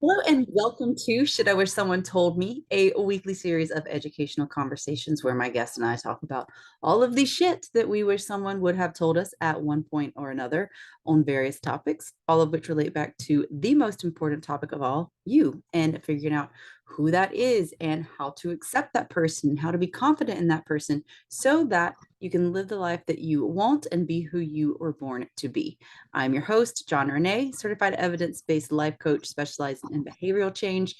Hello and welcome to Should I Wish Someone Told Me, a weekly series of educational conversations where my guest and I talk about all of the shit that we wish someone would have told us at one point or another on various topics, all of which relate back to the most important topic of all, you, and figuring out who that is and how to accept that person, how to be confident in that person so that you can live the life that you want and be who you were born to be. I'm your host, John Renee, certified evidence based life coach specializing in behavioral change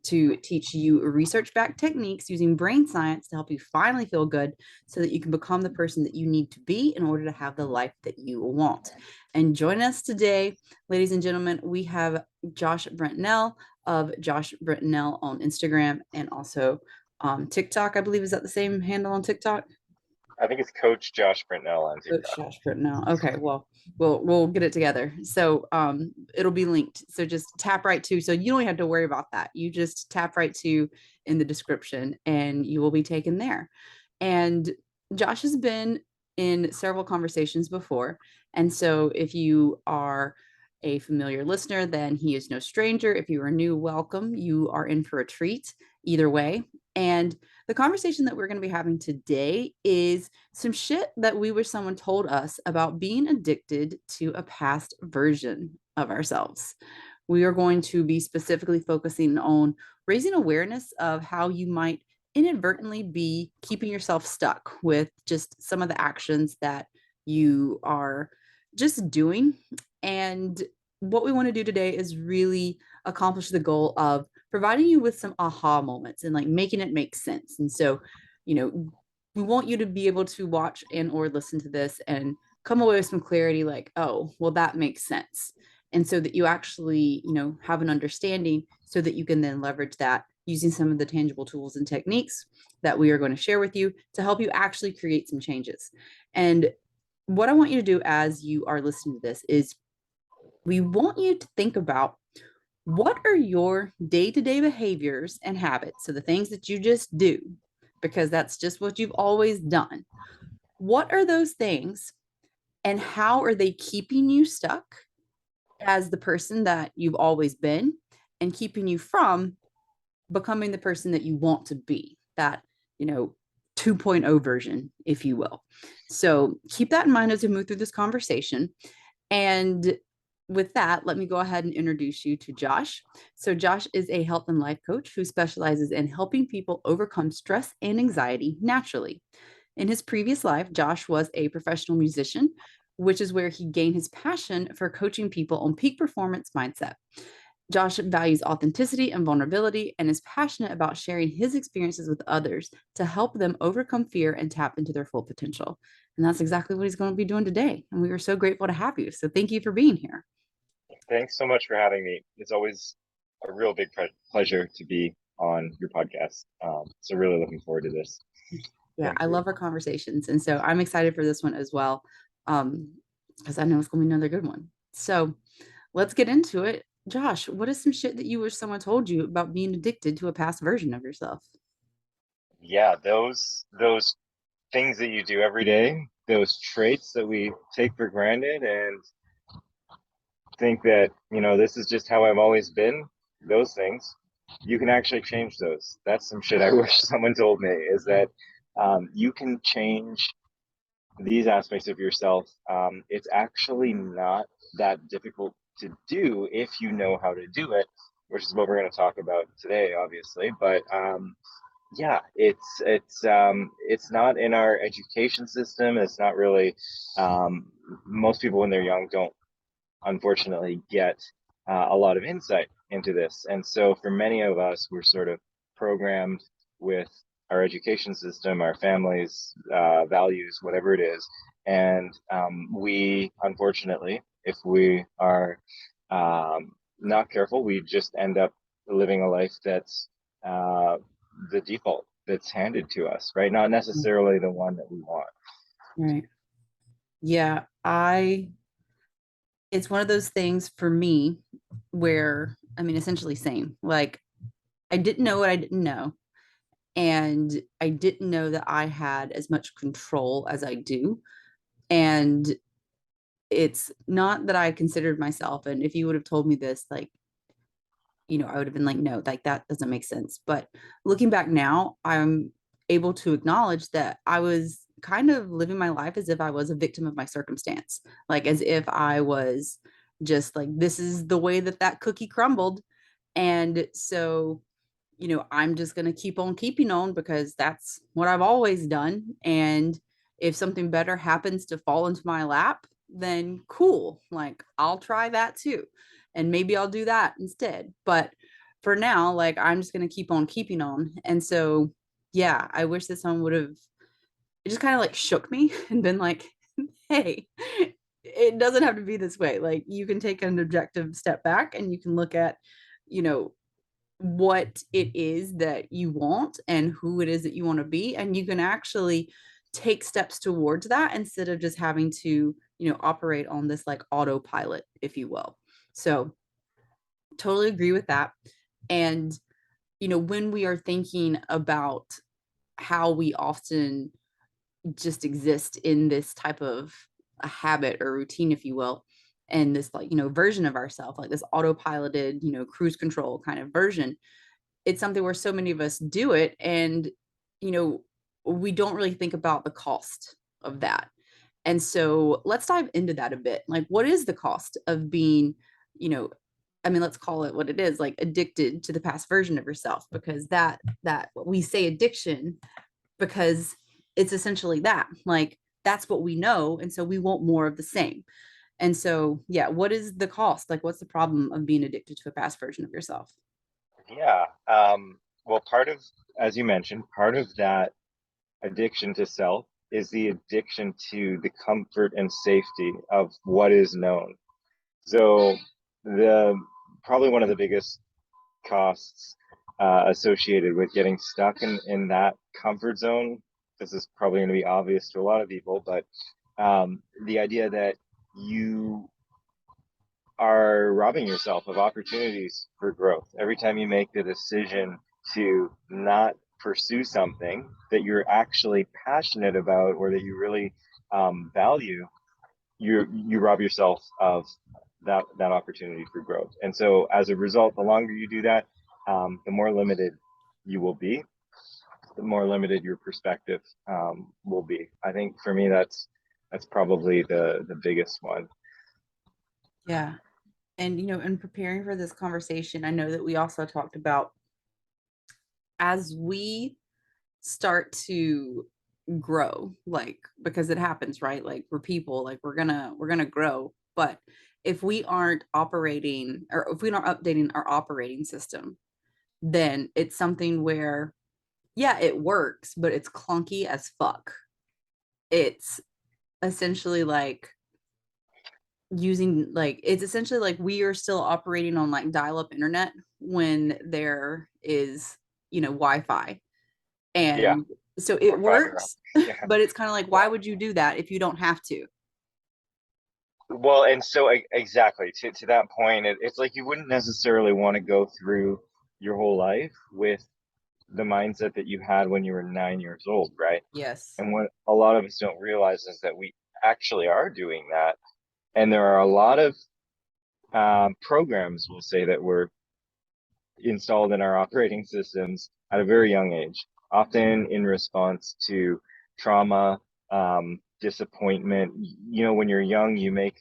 to teach you research backed techniques using brain science to help you finally feel good so that you can become the person that you need to be in order to have the life that you want. And join us today, ladies and gentlemen, we have Josh Brintnell of Josh Brintnell on Instagram and also TikTok. I believe, is that the same handle on TikTok? I think it's Coach Josh Brintnell on Coach TikTok. Josh Brintnell. Okay, well, we'll get it together. So it'll be linked. So just tap right to. So you don't have to worry about that. You just tap right to in the description, and you will be taken there. And Josh has been in several conversations before, and so if you are a familiar listener, then he is no stranger. If you are new, welcome. You are in for a treat either way. And the conversation that we're going to be having today is some shit that we wish someone told us about being addicted to a past version of ourselves. We are going to be specifically focusing on raising awareness of how you might inadvertently be keeping yourself stuck with just some of the actions that you are just doing. And what we want to do today is really accomplish the goal of providing you with some aha moments and like making it make sense. And so, you know, we want you to be able to watch and or listen to this and come away with some clarity like, oh, well, that makes sense. And so that you actually, have an understanding so that you can then leverage that using some of the tangible tools and techniques that we are going to share with you to help you actually create some changes. And what I want you to do as you are listening to this is we want you to think about what are your day to day behaviors and habits? So the things that you just do, because that's just what you've always done. What are those things and how are they keeping you stuck as the person that you've always been and keeping you from becoming the person that you want to be? That, you know, 2.0 version, if you will. So keep that in mind as we move through this conversation. And with that, let me go ahead and introduce you to Josh. So, Josh is a health and life coach who specializes in helping people overcome stress and anxiety naturally. In his previous life, Josh was a professional musician, which is where he gained his passion for coaching people on peak performance mindset. Josh values authenticity and vulnerability and is passionate about sharing his experiences with others to help them overcome fear and tap into their full potential. And that's exactly what he's going to be doing today. And we are so grateful to have you. So thank you for being here. Thanks so much for having me. It's always a real big pleasure to be on your podcast. So really looking forward to this. Yeah, Thank I you. love our conversations. And so I'm excited for this one as well, because I know it's going to be another good one. So let's get into it. Josh, what is some shit that you wish someone told you about being addicted to a past version of yourself? Yeah, those things that you do every day, those traits that we take for granted and think that, this is just how I've always been, those things, you can actually change those. That's some shit I wish someone told me is that you can change these aspects of yourself. It's actually not that difficult to do if you know how to do it, which is what we're going to talk about today, obviously. But yeah, it's not in our education system. It's not really. Most people when they're young don't unfortunately get a lot of insight into this, and so for many of us, we're sort of programmed with our education system, our families, values, whatever it is. And we, unfortunately, if we are not careful, we just end up living a life that's the default that's handed to us, right? Not necessarily the one that we want. Right. Yeah, it's one of those things for me where, I mean, essentially same. Like, I didn't know what I didn't know. And I didn't know that I had as much control as I do. And it's not that I considered myself, and if you would have told me this like I would have been like, no, like that doesn't make sense. But looking back now, I'm able to acknowledge that I was kind of living my life as if I was a victim of my circumstance, like as if I was just like, this is the way that that cookie crumbled. And so, I'm just going to keep on keeping on because that's what I've always done. And if something better happens to fall into my lap, then cool. Like I'll try that too. And maybe I'll do that instead. But for now, like I'm just going to keep on keeping on. And so, yeah, I wish that someone would have it just kind of like shook me and been like, hey, it doesn't have to be this way. Like you can take an objective step back and you can look at, you know, what it is that you want and who it is that you want to be, and you can actually take steps towards that instead of just having to operate on this like autopilot, if you will. So totally agree with that. And when we are thinking about how we often just exist in this type of a habit or routine, if you will, and this like version of ourselves, like this autopiloted cruise control kind of version, it's something where so many of us do it, and you know we don't really think about the cost of that. And so let's dive into that a bit. Like, what is the cost of being, you know I mean, let's call it what it is, like addicted to the past version of yourself, because that we say addiction because it's essentially that, like that's what we know, and so we want more of the same. And so yeah, what is the cost? Like what's the problem of being addicted to a past version of yourself? Yeah. Well, as you mentioned, part of that addiction to self is the addiction to the comfort and safety of what is known. So the probably one of the biggest costs associated with getting stuck in that comfort zone. This is probably going to be obvious to a lot of people, but the idea that you are robbing yourself of opportunities for growth. Every time you make the decision to not pursue something that you're actually passionate about or that you really value, you rob yourself of that opportunity for growth. And so as a result, the longer you do that, the more limited you will be, the more limited your perspective will be. I think for me, that's probably the biggest one. Yeah. And in preparing for this conversation, I know that we also talked about, as we start to grow, like because it happens, right? Like we're people, like we're gonna grow. But if we aren't operating, or if we aren't updating our operating system, then it's something where, yeah, it works, but it's clunky as fuck. It's essentially like it's essentially like we are still operating on like dial-up internet when there is Wi-Fi. Yeah, And so it or fiber works, optics. Yeah, but it's kind of like, why yeah. would you do that if you don't have to? Well, and so exactly to that point, it's like you wouldn't necessarily want to go through your whole life with the mindset that you had when you were 9 years old, right? Yes. And what a lot of us don't realize is that we actually are doing that. And there are a lot of programs, we'll say, that were installed in our operating systems at a very young age, often in response to trauma, disappointment. You know, when you're young, you make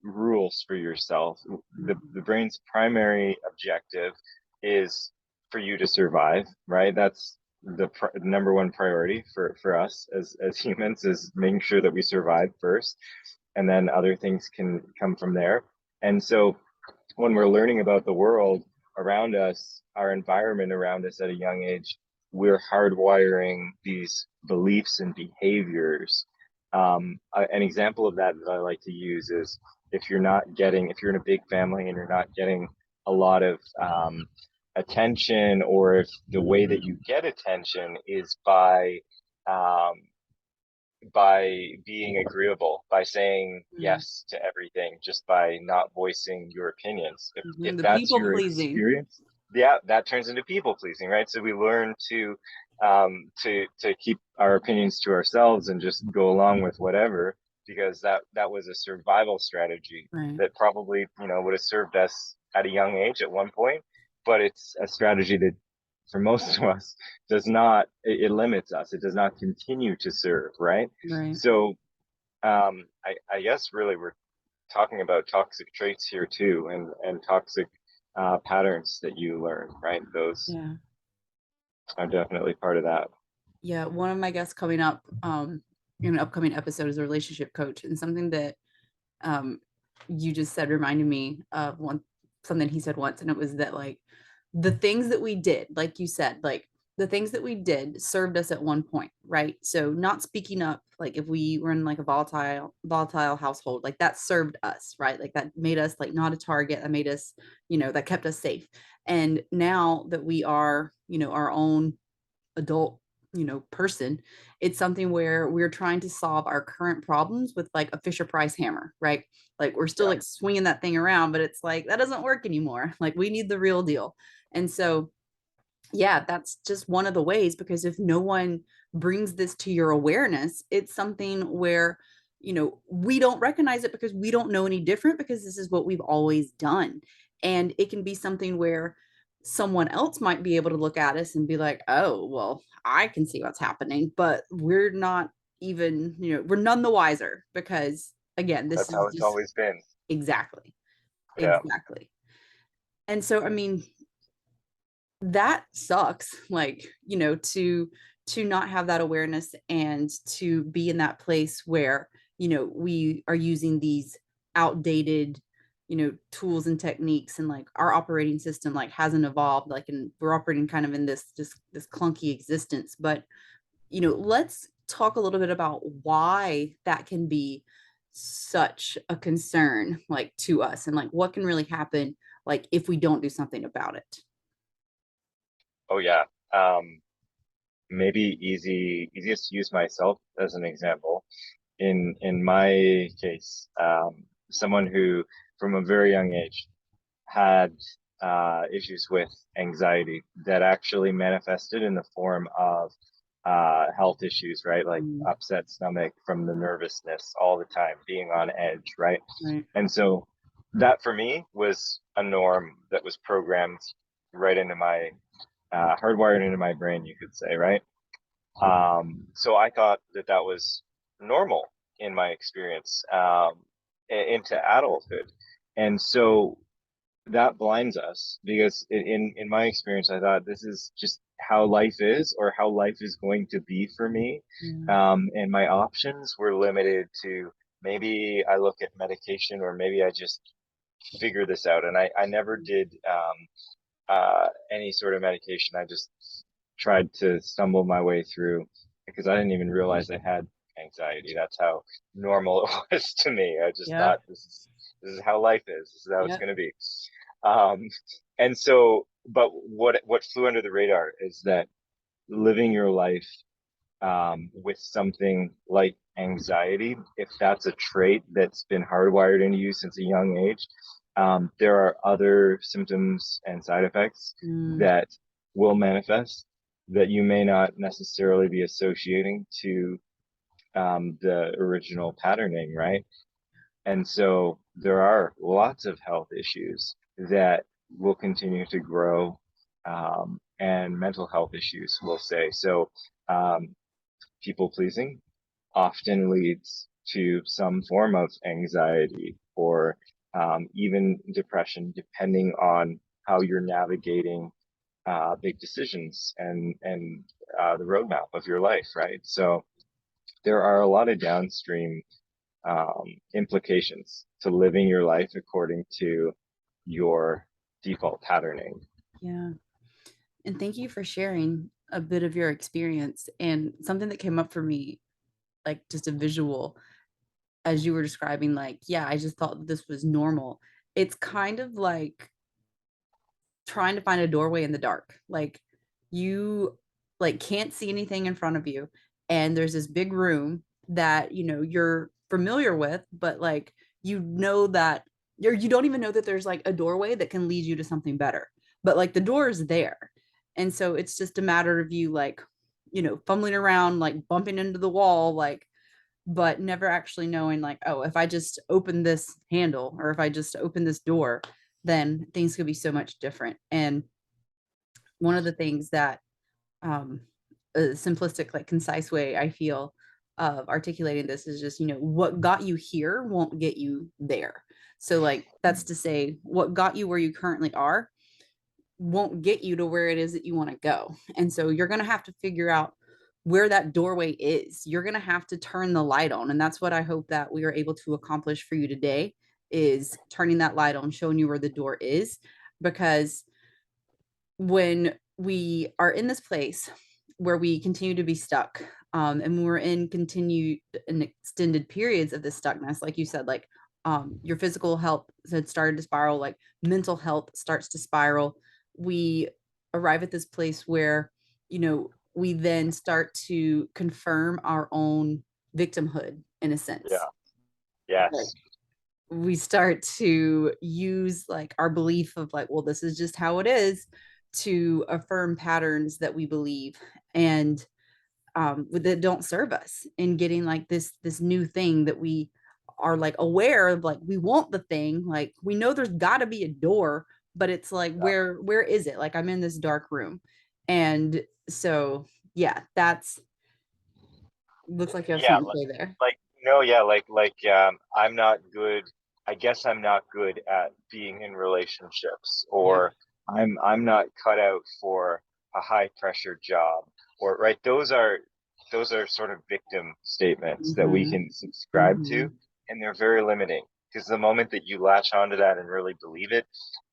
rules for yourself. The brain's primary objective is for you to survive, right? That's the number one priority for us as humans, is making sure that we survive first, and then other things can come from there. And so when we're learning about the world around us, our environment around us at a young age, we're hardwiring these beliefs and behaviors. An example of that that I like to use is if you're in a big family and you're not getting a lot of attention, or if the way that you get attention is um, by being agreeable, by saying Mhm. yes to everything, just by not voicing your opinions. If Mhm. The that's people your pleasing. experience, yeah, that turns into people pleasing, right? So we learn to keep our opinions to ourselves and just go along with whatever, because that was a survival strategy Right. that probably would have served us at a young age at one point. but it's a strategy that for most of us does not, it limits us. It does not continue to serve, right? Right. So I guess really we're talking about toxic traits here too, and toxic patterns that you learn, right? Those Yeah. are definitely part of that. Yeah. One of my guests coming up in an upcoming episode is a relationship coach. And something that um you just said reminded me of one something he said once, and it was that like the things that we did, like you said, like the things that we did served us at one point, right? So not speaking up, like if we were in like a volatile household, like that served us, right? Like that made us like not a target, that made us, that kept us safe. And now that we are, our own adult, person, it's something where we're trying to solve our current problems with like a Fisher Price hammer, right? Like we're still Yeah, like swinging that thing around, but it's like that doesn't work anymore. Like we need the real deal. And so yeah, that's just one of the ways, because if no one brings this to your awareness, it's something where, we don't recognize it because we don't know any different, because this is what we've always done. And it can be something where someone else might be able to look at us and be like, oh, well, I can see what's happening, but we're not even, we're none the wiser, because again, this that's how is it's just always been. exactly, Yeah. exactly. And so, I mean, that sucks, like, to not have that awareness and to be in that place where, we are using these outdated, tools and techniques, and like our operating system like hasn't evolved, like, and we're operating kind of in this just this clunky existence. But let's talk a little bit about why that can be such a concern, like to us, and like what can really happen, like if we don't do something about it. Oh yeah. Maybe easiest to use myself as an example. In my case, someone who from a very young age had issues with anxiety that actually manifested in the form of health issues, right? Like Mm, upset stomach from the nervousness all the time, being on edge, right? right. And so that for me was a norm that was programmed right into my hardwired into my brain, you could say, right? So I thought that that was normal in my experience into adulthood. And so that blinds us because in my experience, I thought this is just how life is or how life is going to be for me. Yeah. And my options were limited to maybe I look at medication or maybe I just figure this out. And I never did any sort of medication. I just tried to stumble my way through because I didn't even realize I had anxiety. That's how normal it was to me. I just Yeah. thought this is how life is. This is how it's Yeah. going to be. Um, and so, but what flew under the radar is that living your life with something like anxiety, if that's a trait that's been hardwired into you since a young age, there are other symptoms and side effects Mm, that will manifest that you may not necessarily be associating to the original patterning, right? And so there are lots of health issues that will continue to grow, and mental health issues, we'll say. So, people pleasing often leads to some form of anxiety or even depression, depending on how you're navigating big decisions and the roadmap of your life, right? So there are a lot of downstream implications to living your life according to your default patterning. yeah. And thank you for sharing a bit of your experience. And something that came up for me, like just a visual, as you were describing, like, yeah, I just thought this was normal. It's kind of like trying to find a doorway in the dark. Like you like can't see anything in front of you. And there's this big room that, you're familiar with, but like that you don't even know that there's like a doorway that can lead you to something better. But like the door is there. And so it's just a matter of you like, fumbling around, like bumping into the wall, like, but never actually knowing like, oh, if I just open this handle or if I just open this door, then things could be so much different. And one of the things that a simplistic, like concise way I feel of articulating this is just, what got you here won't get you there. So like that's to say what got you where you currently are won't get you to where it is that you want to go. And so you're going to have to figure out where that doorway is. You're going to have to turn the light on. And that's what I hope that we are able to accomplish for you today, is turning that light on, showing you where the door is. Because when we are in this place where we continue to be stuck, and we're in continued and extended periods of this stuckness, like you said, like your physical health had started to spiral, like mental health starts to spiral, we arrive at this place where, we then start to confirm our own victimhood in a sense. Yeah. Like, Yes. we start to use like our belief of like, well, this is just how it is, to affirm patterns that we believe, and that don't serve us in getting like this new thing that we are like aware of. Like we want the thing, like we know there's got to be a door, but it's like Yeah. where is it? Like I'm in this dark room. And so yeah, that's, looks like you have Yeah. something to say there. Like, no, yeah, I'm not good. I guess I'm not good at being in relationships, Yeah. or I'm not cut out for a high pressure job, or right. Those are sort of victim statements that we Mm-hmm. can subscribe to, Mm-hmm. and they're very limiting, because the moment that you latch onto that and really believe it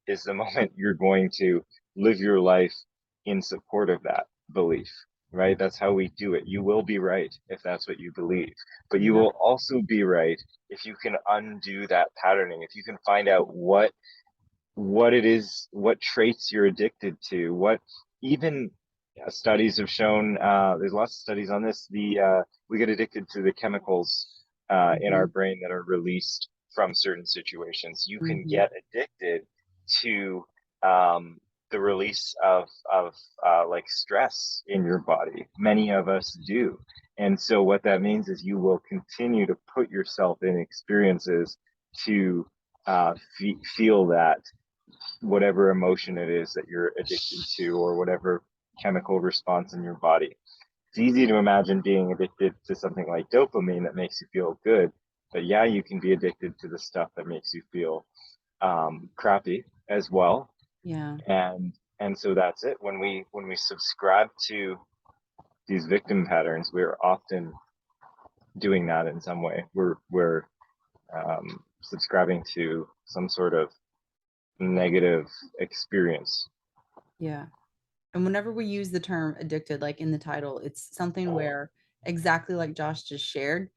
is the moment you're going to live your life in support of that belief, right? That's how we do it. You will be right if that's what you believe, but you Yeah. will also be right if you can undo that patterning, if you can find out what it is, what traits you're addicted to, what even studies have shown. There's lots of studies on this. We get addicted to the chemicals in Mm-hmm. our brain that are released from certain situations. You can Mm-hmm. get addicted to the release of like stress in your body. Many of us do. And so what that means is you will continue to put yourself in experiences to feel that whatever emotion it is that you're addicted to, or whatever chemical response in your body. It's easy to imagine being addicted to something like dopamine that makes you feel good, but yeah, you can be addicted to the stuff that makes you feel crappy as well. Yeah. And so that's it. When we subscribe to these victim patterns, we're often doing that in some way. We're subscribing to some sort of negative experience. Yeah. And whenever we use the term addicted, like in the title, it's something where, exactly like Josh just shared,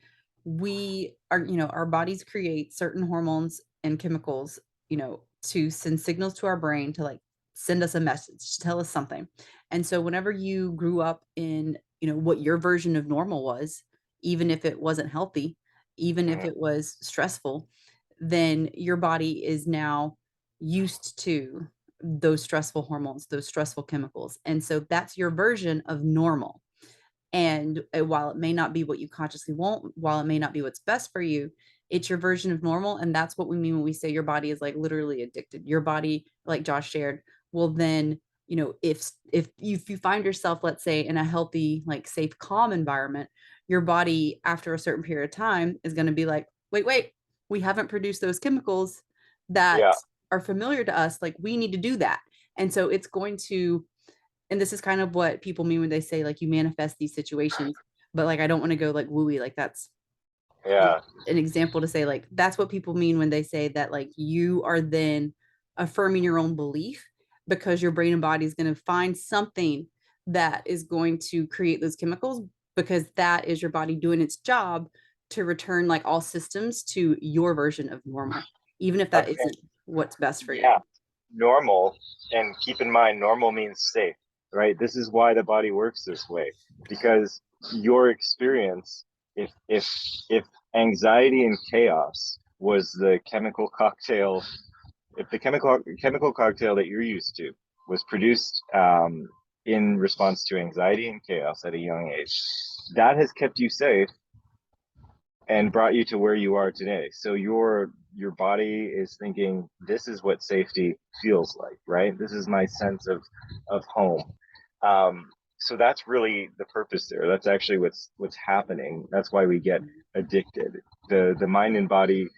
we are, our bodies create certain hormones and chemicals, to send signals to our brain to like send us a message, to tell us something. And so whenever you grew up in, what your version of normal was, even if it wasn't healthy, even if Mhm. it was stressful, then your body is now used to those stressful hormones, those stressful chemicals. And so that's your version of normal. And while it may not be what you consciously want, while it may not be what's best for you, it's your version of normal. And that's what we mean when we say your body is like literally addicted. Your body, like Josh shared, will then, if you find yourself, let's say, in a healthy, like safe, calm environment, your body after a certain period of time is going to be like, wait, we haven't produced those chemicals that Yeah, are familiar to us. Like we need to do that. And so it's going to, and this is kind of what people mean when they say like you manifest these situations, but like I don't want to go like wooey, like that's yeah, an example to say like that's what people mean when they say that like you are then affirming your own belief, because your brain and body is going to find something that is going to create those chemicals, because that is your body doing its job to return like all systems to your version of normal, even if that okay, isn't what's best for you. yeah. Normal, and keep in mind, normal means safe, right? This is why the body works this way, because your experience, if anxiety and chaos was the chemical cocktail, if the chemical cocktail that you're used to was produced in response to anxiety and chaos at a young age, that has kept you safe, and brought you to where you are today. So your body is thinking, this is what safety feels like, right? This is my sense of home. Um, so that's really the purpose there. That's actually what's happening. That's why we get addicted. The mind and body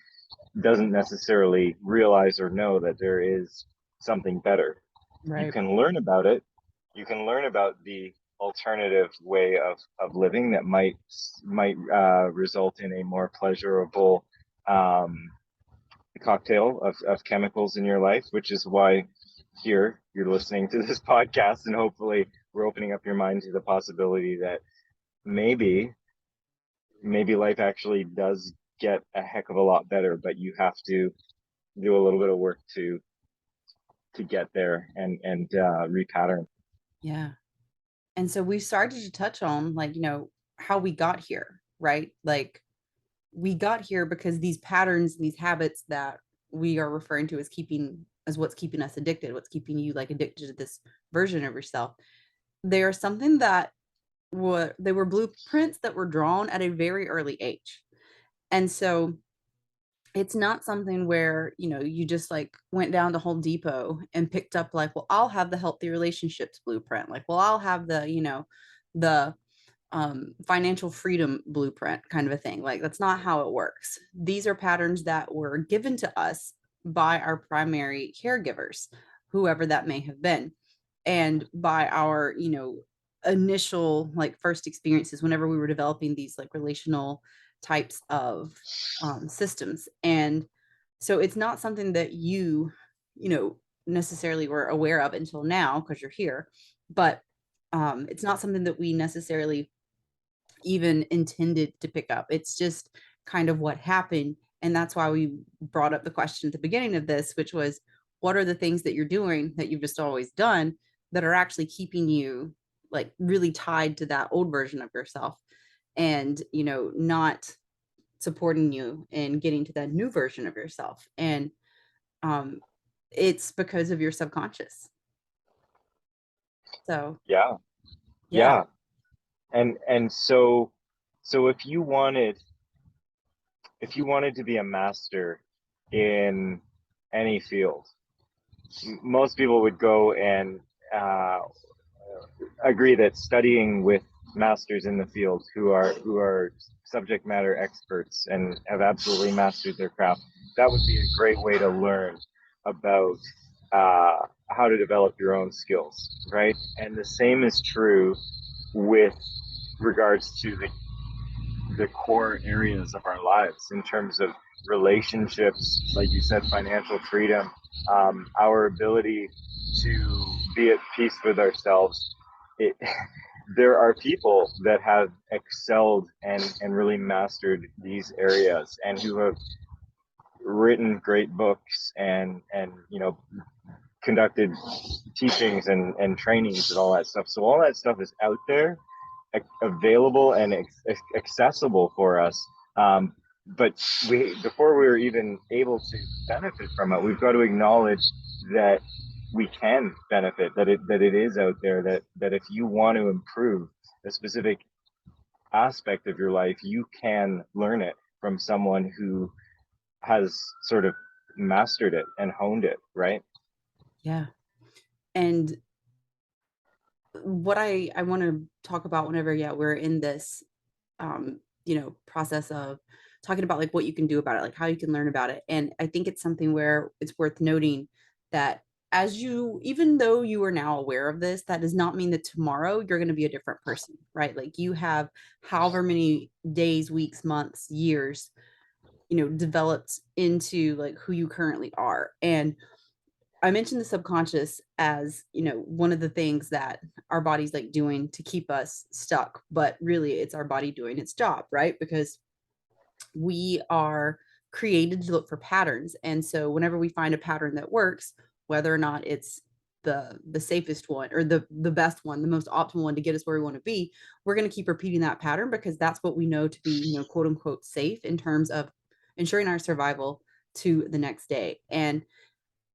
doesn't necessarily realize or know that there is something better. You Right. can learn about it. You can learn about the alternative way of living that might result in a more pleasurable cocktail of chemicals in your life, which is why here you're listening to this podcast, and hopefully we're opening up your mind to the possibility that maybe maybe life actually does get a heck of a lot better, but you have to do a little bit of work to get there and repattern. Yeah. And so we started to touch on, like, how we got here, right? Like, we got here because these patterns and these habits that we are referring to as what's keeping us addicted, what's keeping you like addicted to this version of yourself. They are something that they were blueprints that were drawn at a very early age. And so it's not something where, you just like went down to Home Depot and picked up like, well, I'll have the healthy relationships blueprint. Like, well, I'll have the financial freedom blueprint kind of a thing. Like, that's not how it works. These are patterns that were given to us by our primary caregivers, whoever that may have been, and by our, initial like first experiences whenever we were developing these like relational types of systems. And so it's not something that you know, necessarily were aware of until now because you're here, but it's not something that we necessarily even intended to pick up. It's just kind of what happened. And that's why we brought up the question at the beginning of this, which was, what are the things that you're doing that you've just always done that are actually keeping you like really tied to that old version of yourself, and, not supporting you in getting to that new version of yourself? And um, it's because of your subconscious. So, Yeah, yeah. yeah. And so if you wanted to be a master in any field, most people would go and uh, agree that studying with masters in the field who are subject matter experts and have absolutely mastered their craft, that would be a great way to learn about uh, how to develop your own skills, right? And the same is true with regards to the core areas of our lives in terms of relationships, like you said, financial freedom, our ability to be at peace with ourselves. It, there are people that have excelled and really mastered these areas and who have written great books and conducted teachings and trainings and all that stuff. So all that stuff is out there, available and accessible for us. But before we were even able to benefit from it, we've got to acknowledge that we can benefit, that it is out there, that if you want to improve a specific aspect of your life, you can learn it from someone who has sort of mastered it and honed it, right? Yeah. And what I want to talk about whenever, yeah, we're in this process of talking about like what you can do about it, like how you can learn about it. And I think it's something where it's worth noting that, even though you are now aware of this, that does not mean that tomorrow you're going to be a different person, right? Like, you have however many days, weeks, months, years, developed into like who you currently are. And I mentioned the subconscious as, one of the things that our body's like doing to keep us stuck, but really it's our body doing its job, right? Because we are created to look for patterns. And so whenever we find a pattern that works, whether or not it's the safest one or the best one, the most optimal one to get us where we want to be, we're going to keep repeating that pattern because that's what we know to be, quote unquote safe in terms of ensuring our survival to the next day. And,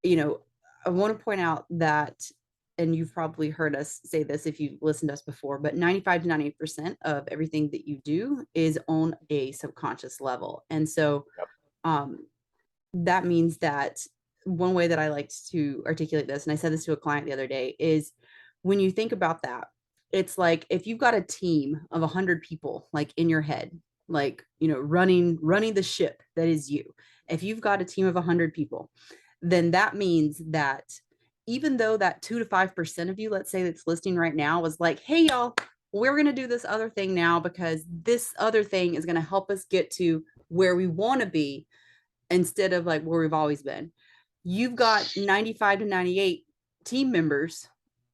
you know, I want to point out that and you've probably heard us say this if you've listened to us before, but 95 to 98% of everything that you do is on a subconscious level. And so Yep. um, that means that one way that I like to articulate this, and I said this to a client the other day, is when you think about that, it's like if you've got a team of 100 people like in your head, like, you know, running the ship that is you. If you've got a team of 100 people, then that means that even though that 2 to 5% of you, let's say, that's listening right now was like, hey y'all, we're going to do this other thing now because this other thing is going to help us get to where we want to be instead of like where we've always been. You've got 95 to 98 team members,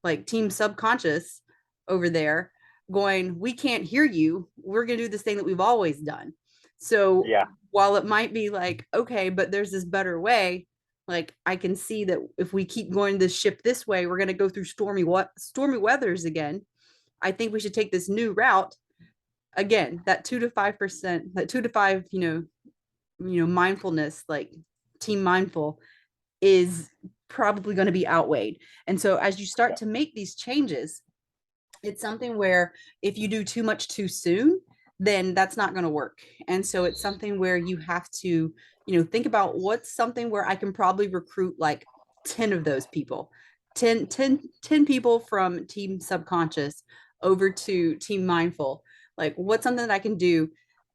like team subconscious over there going, we can't hear you. We're going to do this thing that we've always done. So Yeah. while it might be like, okay, but there's this better way, like I can see that if we keep going this ship this way, we're going to go through stormy weathers again. I think we should take this new route again. That 2 to 5%, that 2 to 5, mindfulness, like team mindful, is probably going to be outweighed. And so as you start Yeah. to make these changes, it's something where if you do too much too soon, then that's not going to work. And so it's something where you have to, think about what's something where I can probably recruit like 10 of those people, 10 people from team subconscious over to team mindful. Like what's something that I can do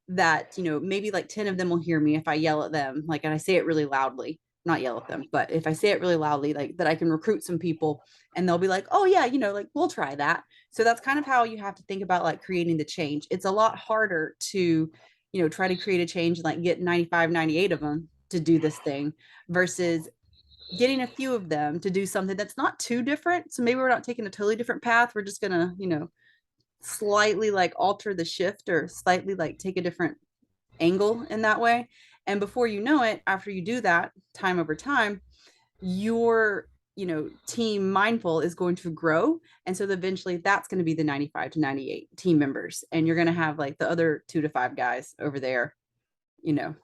that, maybe like 10 of them will hear me if I yell at them, like, and I say it really loudly, not yell at them, but if I say it really loudly, like that I can recruit some people and they'll be like, oh yeah, like we'll try that. So that's kind of how you have to think about like creating the change. It's a lot harder to, try to create a change and like get 95, 98 of them to do this thing versus getting a few of them to do something that's not too different. So maybe we're not taking a totally different path. We're just going to, slightly like alter the shift or slightly like take a different angle in that way. And before you know it, after you do that time over time, your team mindful is going to grow, and so eventually that's going to be the 95 to 98 team members, and you're going to have like the other 2 to 5 guys over there, you know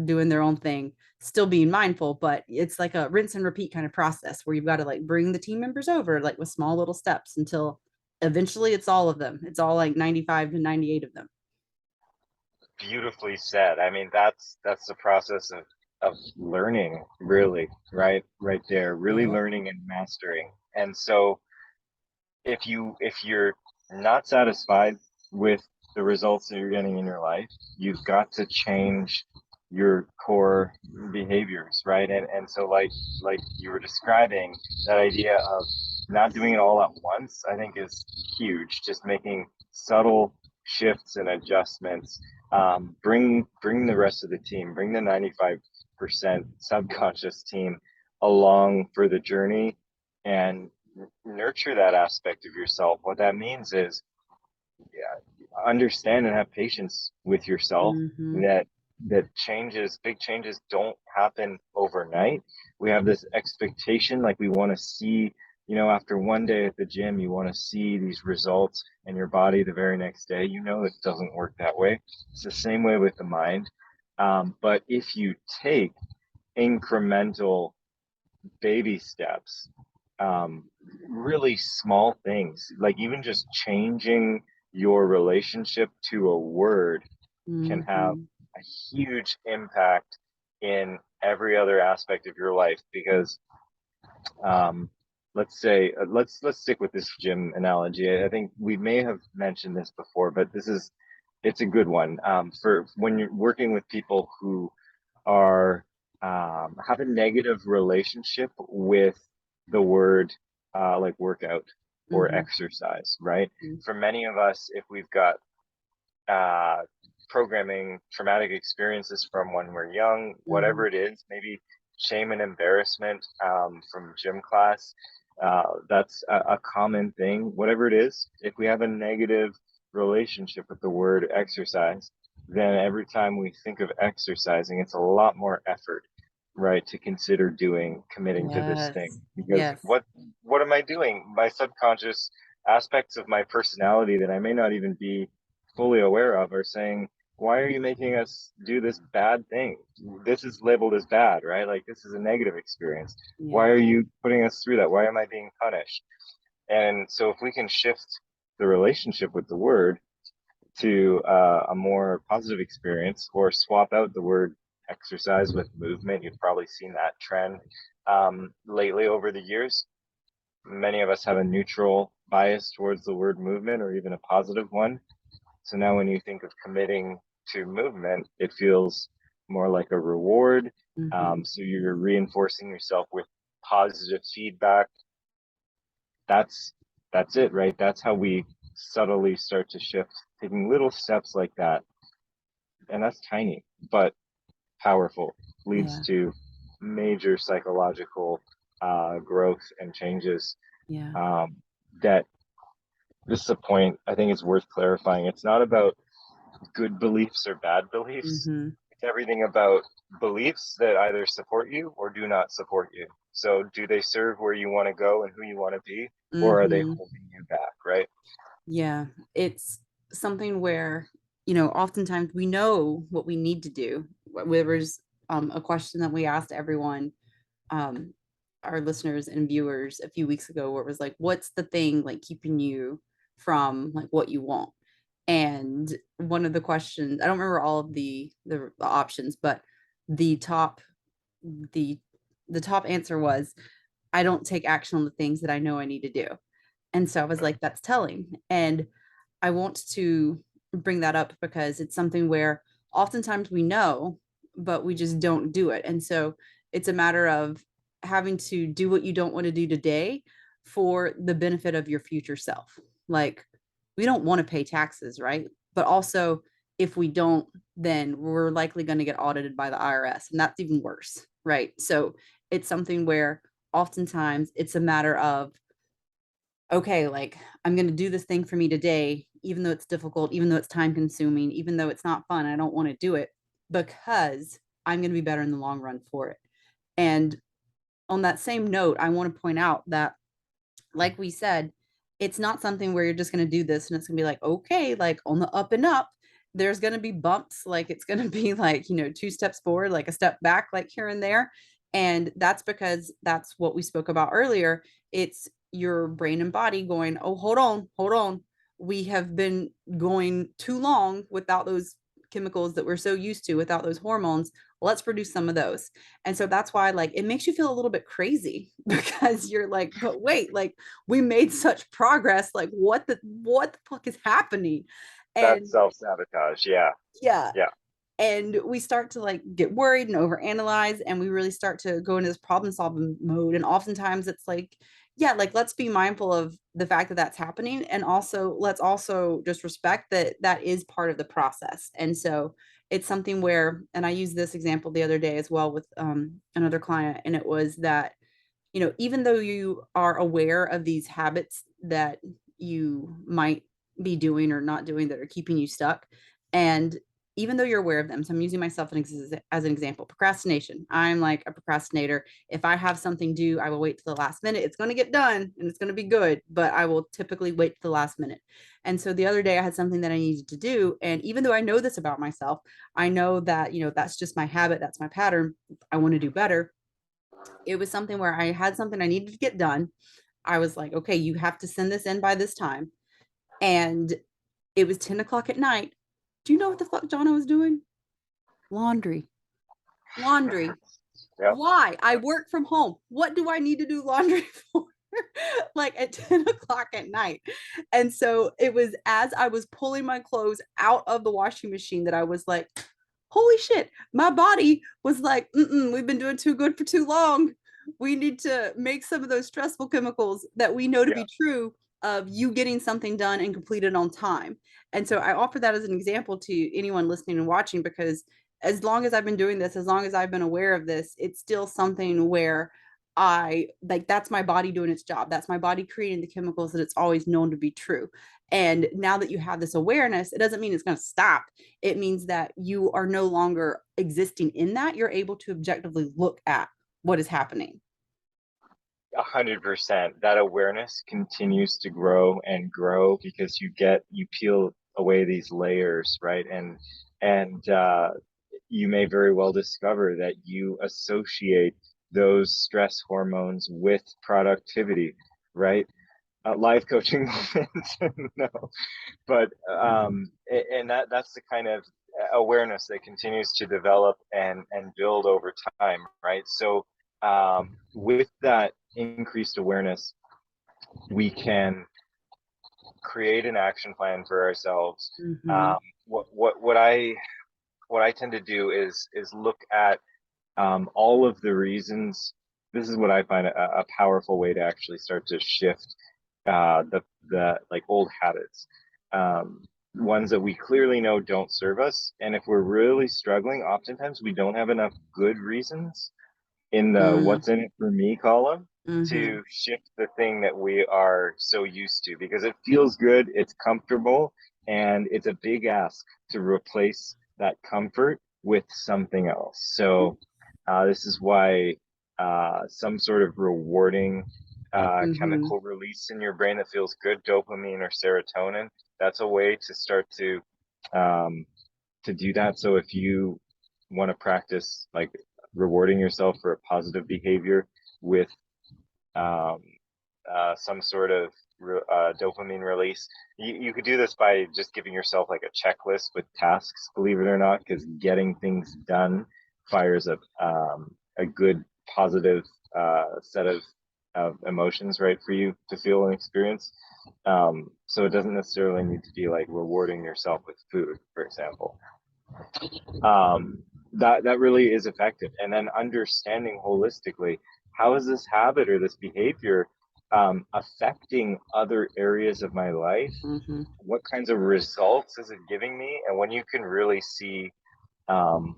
doing their own thing, still being mindful, but it's like a rinse and repeat kind of process where you've got to like bring the team members over like with small little steps until eventually it's all of them, it's all like 95 to 98 of them. Beautifully said. I mean, that's the process of learning, really, right there, really Yeah. learning and mastering. And so if you're not satisfied with the results that you're getting in your life, you've got to change your core behaviors, right? And so like you were describing, that idea of not doing it all at once, I think is huge. Just making subtle shifts and adjustments. Bring the rest of the team, bring the 95% subconscious team along for the journey, and nurture that aspect of yourself. What that means is, yeah, understand and have patience with yourself, Mm-hmm. that big changes don't happen overnight. We have this expectation, like we want to see, after one day at the gym, you want to see these results in your body the very next day. It doesn't work that way. It's the same way with the mind. But if you take incremental baby steps, um, really small things, like even just changing your relationship to a word, can have Mm-hmm. a huge impact in every other aspect of your life. Because let's say, let's stick with this gym analogy. I think we may have mentioned this before, but it's a good one, for when you're working with people who are, have a negative relationship with the word, like workout or Mm-hmm. exercise, right? For many of us, if we've got uh, programming, traumatic experiences from when we're young, Mm-hmm. whatever it is, maybe shame and embarrassment, from gym class. That's a common thing. Whatever it is, if we have a negative relationship with the word exercise, then every time we think of exercising, it's a lot more effort, right, to consider committing to this thing. Yes. Because Yes. what am I doing? My subconscious aspects of my personality that I may not even be fully aware of are saying, why are you making us do this bad thing? This is labeled as bad, right? Like this is a negative experience. Yeah. Why are you putting us through that? Why am I being punished? And so if we can shift the relationship with the word to a more positive experience, or swap out the word exercise with movement, you've probably seen that trend lately over the years. Many of us have a neutral bias towards the word movement, or even a positive one. So now when you think of committing to movement, it feels more like a reward. Hmm. So you're reinforcing yourself with positive feedback. That's that's it, right? That's how we subtly start to shift, taking little steps like that. And that's tiny, but powerful, leads Yeah. to major psychological growth and changes. Yeah. Um, that this is a point I think it's worth clarifying. It's not about good beliefs or bad beliefs. Hmm. It's everything about beliefs that either support you or do not support you. So, do they serve where you want to go and who you want to be, or are they Hmm. holding you back, right? Yeah. It's something where, oftentimes we know what we need to do. There was a question that we asked everyone, um, our listeners and viewers a few weeks ago, where it was like, what's the thing like keeping you from like what you want? And one of the questions, I don't remember all of the options, but the top the the top answer was, I don't take action on the things that I know I need to do. And so I was like, that's telling. And I want to bring that up because it's something where oftentimes we know, but we just don't do it. And so it's a matter of having to do what you don't want to do today for the benefit of your future self. Like, we don't want to pay taxes, right? But also, if we don't, then we're likely going to get audited by the IRS. And that's even worse, right? So it's something where oftentimes it's a matter of, okay, like, I'm going to do this thing for me today, even though it's difficult, even though it's time consuming, even though it's not fun. I don't want to do it because I'm going to be better in the long run for it. And on that same note, I want to point out that, like we said, it's not something where you're just going to do this and it's going to be like, okay, like on the up and up. There's going to be bumps, like it's going to be like, two steps forward, like a step back, like here and there. And that's because that's what we spoke about earlier. It's your brain and body going, oh, hold on, hold on. We have been going too long without those chemicals that we're so used to, without those hormones. Let's produce some of those. And so that's why, like, it makes you feel a little bit crazy because you're like, but wait, like, we made such progress. Like, what the fuck is happening? That's And self-sabotage. Yeah. yeah, Yeah. and we start to like get worried and overanalyze, and we really start to go into this problem solving mode. And oftentimes it's like, yeah, like, let's be mindful of the fact that that's happening, and also let's also just respect that that is part of the process. And so it's something where, and I used this example the other day as well with another client, and it was that, even though you are aware of these habits that you might be doing or not doing that are keeping you stuck, and even though you're aware of them, so I'm using myself as an example. Procrastination. I'm like a procrastinator. If I have something due, I will wait to the last minute. It's going to get done and it's going to be good, but I will typically wait to the last minute. And so the other day I had something that I needed to do. And even though I know this about myself, I know that, that's just my habit. That's my pattern. I want to do better. It was something where I had something I needed to get done. I was like, okay, you have to send this in by this time. And it was 10 o'clock at night. Do you know what the fuck Jonna was doing? Laundry. Laundry. Yep. Why? I work from home. What do I need to do laundry for? Like at 10 o'clock at night. And so it was as I was pulling my clothes out of the washing machine that I was like, holy shit, my body was like, we've been doing too good for too long. We need to make some of those stressful chemicals that we know to Yeah. be true of you getting something done and completed on time. And so I offer that as an example to anyone listening and watching, because as long as I've been doing this, as long as I've been aware of this, it's still something where I like, that's my body doing its job. That's my body creating the chemicals that it's always known to be true. And now that you have this awareness, it doesn't mean it's going to stop. It means that you are no longer existing in that. You're able to objectively look at what is happening. 100%. That awareness continues to grow and grow because you peel away these layers, right? And And you may very well discover that you associate those stress hormones with productivity, right? Life coaching moments, no, but and that's the kind of awareness that continues to develop and build over time, right? So with that increased awareness, we can create an action plan for ourselves. Mm-hmm. Um, what I tend to do is look at all of the reasons. This is what I find a powerful way to actually start to shift the like old habits, ones that we clearly know don't serve us. And if we're really struggling, oftentimes we don't have enough good reasons in the what's in it for me column Mm-hmm. to shift the thing that we are so used to, because it feels good, it's comfortable, and it's a big ask to replace that comfort with something else. So this is why some sort of rewarding Mm-hmm. chemical release in your brain that feels good, dopamine or serotonin, that's a way to start um, to do that. So if you want to practice like rewarding yourself for a positive behavior with um, some sort of dopamine release, you could do this by just giving yourself like a checklist with tasks, believe it or not, because getting things done fires up a good positive set of emotions, right, for you to feel and experience. So it doesn't necessarily need to be like rewarding yourself with food, for example. That really is effective. And then understanding holistically, how is this habit or this behavior affecting other areas of my life? Mm-hmm. What kinds of results is it giving me? And when you can really see, um,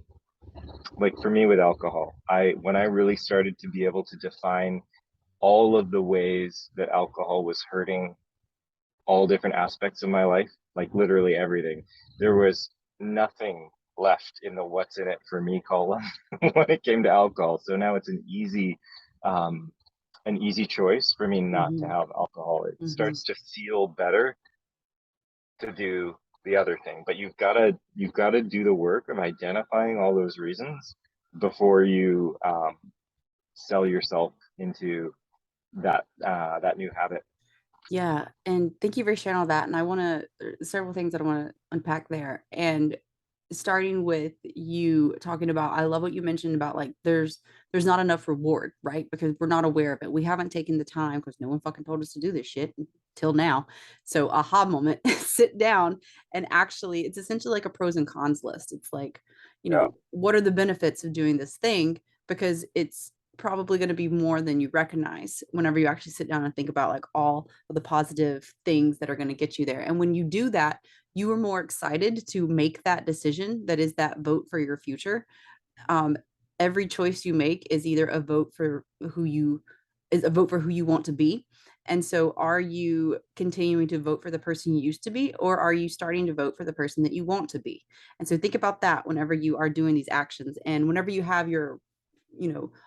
like for me with alcohol, when I really started to be able to define all of the ways that alcohol was hurting all different aspects of my life, like literally everything. There was nothing left in the what's in it for me column when it came to alcohol. So now it's um, an easy choice for me not to Mm-hmm. have alcohol. It Mm-hmm. starts to feel better to do the other thing, but you've got to do the work of identifying all those reasons before you sell yourself into that new habit. Yeah, and thank you for sharing all that. And I want to several things that I want to unpack there. And starting with you talking about, I love what you mentioned about like there's not enough reward, right? Because we're not aware of it. We haven't taken the time because no one fucking told us to do this shit until now. So aha moment, sit down and actually it's essentially like a pros and cons list. It's like, Yeah, what are the benefits of doing this thing? Because it's probably going to be more than you recognize whenever you actually sit down and think about like all of the positive things that are going to get you there. And when you do that, you are more excited to make that decision that is that vote for your future. um, every choice you make is either a vote for who you is a vote for who you want to be. And so are you continuing to vote for the person you used to be, or are you starting to vote for the person that you want to be? And so think about that whenever you are doing these actions, and whenever you have your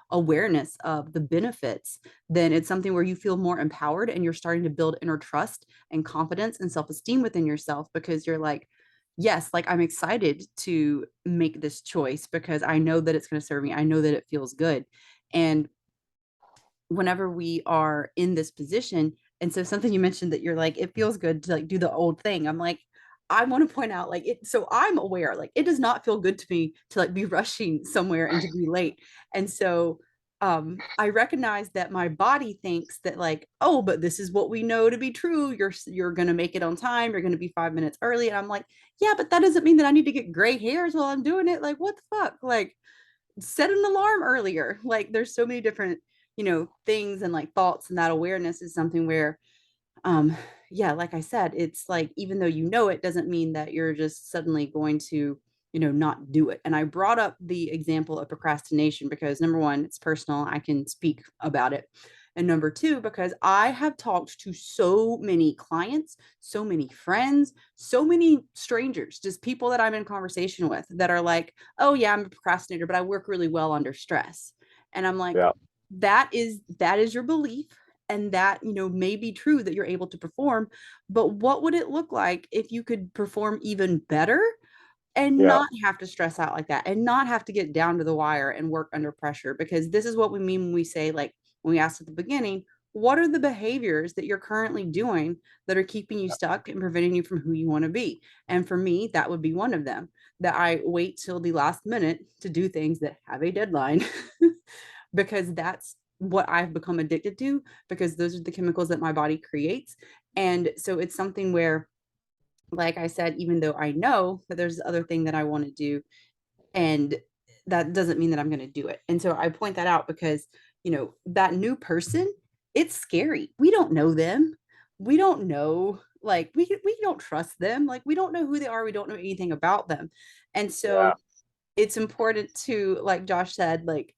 awareness of the benefits, then it's something where you feel more empowered and you're starting to build inner trust and confidence and self-esteem within yourself, because you're like, yes, like I'm excited to make this choice because I know that it's going to serve me. I know that it feels good. And whenever we are in this position, and so something you mentioned that you're like, it feels good to like do the old thing. I'm like, I want to point out like it, so I'm aware like it does not feel good to me to like be rushing somewhere and to be late. And so I recognize that my body thinks that like, oh, but this is what we know to be true. You're going to make it on time, you're going to be 5 minutes early. And I'm like, yeah, but that doesn't mean that I need to get gray hairs while I'm doing it. Like, what the fuck? Like, set an alarm earlier. Like, there's so many different things and like thoughts, and that awareness is something where um yeah, like I said, it's like even though it doesn't mean that you're just suddenly going to not do it. And I brought up the example of procrastination because number one, it's personal, I can speak about it. And number two, because I have talked to so many clients, so many friends, so many strangers, just people that I'm in conversation with that are like, oh yeah, I'm a procrastinator, but I work really well under stress. And I'm like, yeah. that is your belief, and that may be true that you're able to perform, but what would it look like if you could perform even better and Yeah. not have to stress out like that and not have to get down to the wire and work under pressure, because this is what we mean when we say, like, when we asked at the beginning, what are the behaviors that you're currently doing that are keeping you stuck and preventing you from who you want to be? And for me, that would be one of them, that I wait till the last minute to do things that have a deadline because that's what I've become addicted to, because those are the chemicals that my body creates. And so it's something where, like I said, even though I know that there's other thing that I want to do, and that doesn't mean that I'm going to do it. And so I point that out because, that new person, it's scary. We don't know them. We don't know, like, we don't trust them. Like, we don't know who they are. We don't know anything about them. And Yeah. so it's important to, like Josh said, like,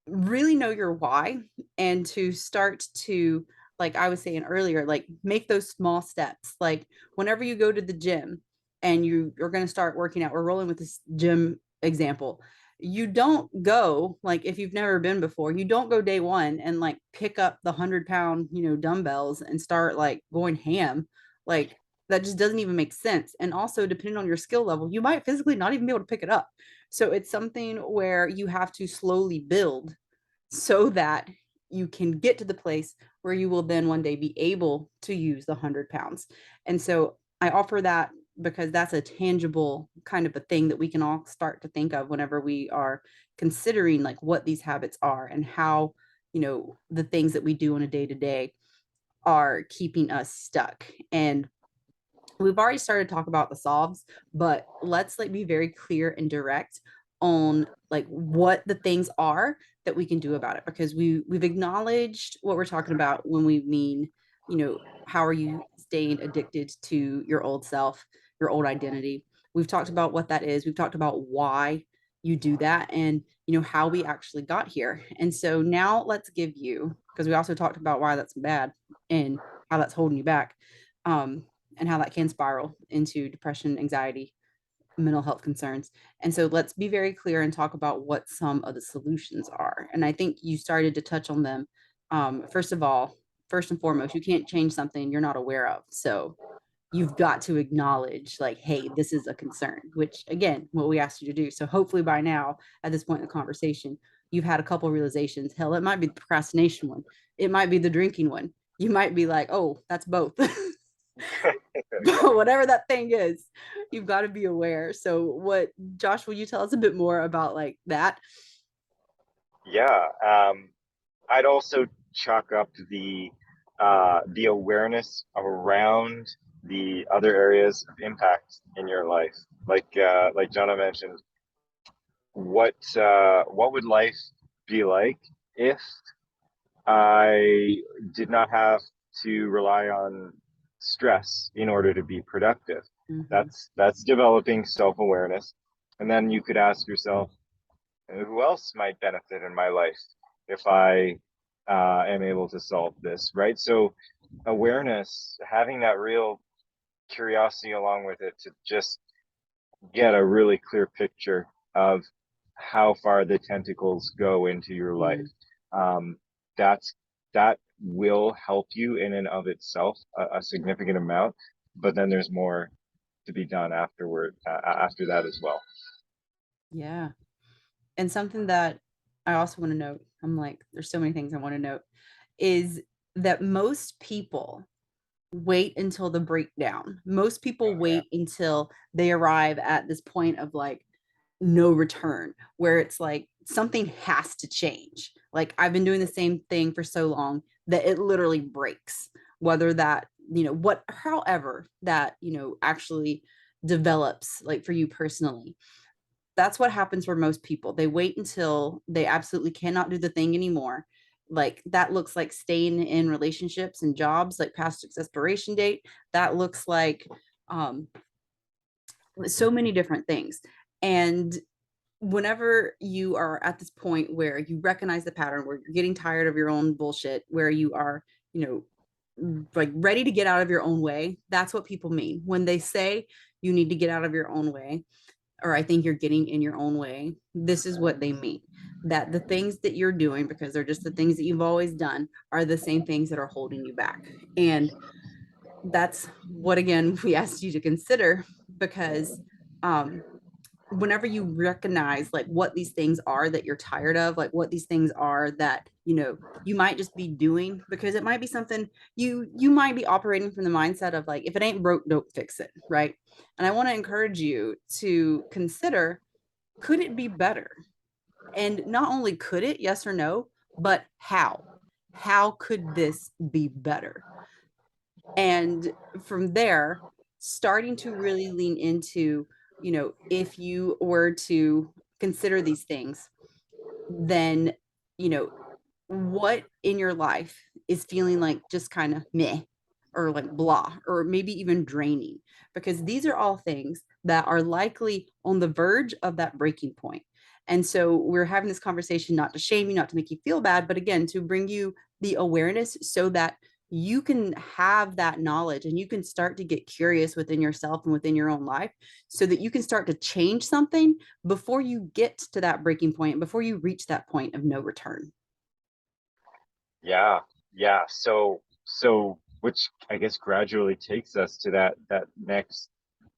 really know your why, and to start to, like I was saying earlier, like, make those small steps. Like, whenever you go to the gym and you're going to start working out, we're rolling with this gym example. You don't go, like, if you've never been before, you don't go day one and like pick up the 100 pound, dumbbells and start like going ham. Like, that just doesn't even make sense. And also, depending on your skill level, you might physically not even be able to pick it up. So it's something where you have to slowly build so that you can get to the place where you will then one day be able to use the 100 pounds. And so I offer that because that's a tangible kind of a thing that we can all start to think of whenever we are considering like what these habits are and how, the things that we do on a day to day are keeping us stuck. And we've already started to talk about the solves, but let's like be very clear and direct on like what the things are that we can do about it, because we've acknowledged what we're talking about when we mean, how are you staying addicted to your old self, your old identity. We've talked about what that is. We've talked about why you do that, and how we actually got here. And so now let's give you, because we also talked about why that's bad and how that's holding you back. um and how that can spiral into depression, anxiety, mental health concerns. And so let's be very clear and talk about what some of the solutions are. And I think you started to touch on them. First of all, first and foremost, you can't change something you're not aware of. So you've got to acknowledge, like, hey, this is a concern, which again, what we asked you to do. So hopefully by now, at this point in the conversation, you've had a couple realizations. Hell, it might be the procrastination one, it might be the drinking one. You might be like, oh, that's both. Yeah. Whatever that thing is, you've got to be aware. So what, Josh, will you tell us a bit more about like that? Yeah. I'd also chalk up the awareness around the other areas of impact in your life. Like Jonna mentioned, what would life be like if I did not have to rely on stress in order to be productive? Mm-hmm. That's developing self-awareness. And then you could ask yourself, who else might benefit in my life if I am able to solve this, right? So awareness, having that real curiosity along with it to just get a really clear picture of how far the tentacles go into your life. Mm, Um, that's that will help you in and of itself a significant amount, but then there's more to be done after that as well. yeah. And something that I also want to note, I'm like, there's so many things I want to note, is that most people wait until the breakdown. Most people Oh yeah. wait until they arrive at this point of like no return, where it's like something has to change. Like, I've been doing the same thing for so long that it literally breaks. Whether that, however that, actually develops, like for you personally, that's what happens for most people. They wait until they absolutely cannot do the thing anymore. Like, that looks like staying in relationships and jobs like past its expiration date. That looks like um, so many different things. And whenever you are at this point where you recognize the pattern, where you're getting tired of your own bullshit, where you are, like ready to get out of your own way, that's what people mean when they say you need to get out of your own way, or I think you're getting in your own way. This is what they mean, that the things that you're doing, because they're just the things that you've always done, are the same things that are holding you back. And that's what, again, we asked you to consider, because um, whenever you recognize like what these things are that you're tired of, like what these things are that, you might just be doing, because it might be something you might be operating from the mindset of like, if it ain't broke, don't fix it, right? And I want to encourage you to consider, could it be better? And not only could it, yes or no, but how could this be better? And from there, starting to really lean into, if you were to consider these things, then, you know, what in your life is feeling like just kind of meh, or like blah, or maybe even draining, because these are all things that are likely on the verge of that breaking point. And so we're having this conversation not to shame you, not to make you feel bad, but again, to bring you the awareness so that you can have that knowledge and you can start to get curious within yourself and within your own life, so that you can start to change something before you get to that breaking point, before you reach that point of no return. Yeah, yeah. So which I guess gradually takes us to that next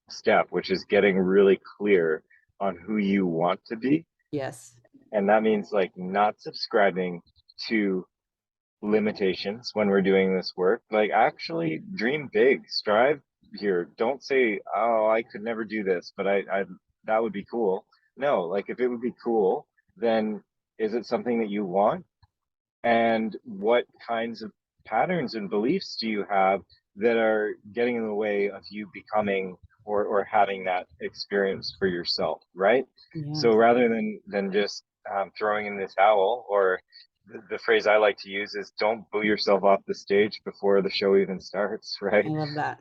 step, which is getting really clear on who you want to be. Yes. And that means like not subscribing to limitations when we're doing this work. Like actually dream big, strive here. Don't say, "Oh, I could never do this, but I that would be cool." No, like if it would be cool, then is it something that you want? And what kinds of patterns and beliefs do you have that are getting in the way of you becoming or having that experience for yourself, right? Yeah. So rather than just throwing in the towel, or the phrase I like to use is don't boo yourself off the stage before the show even starts, I right? love that.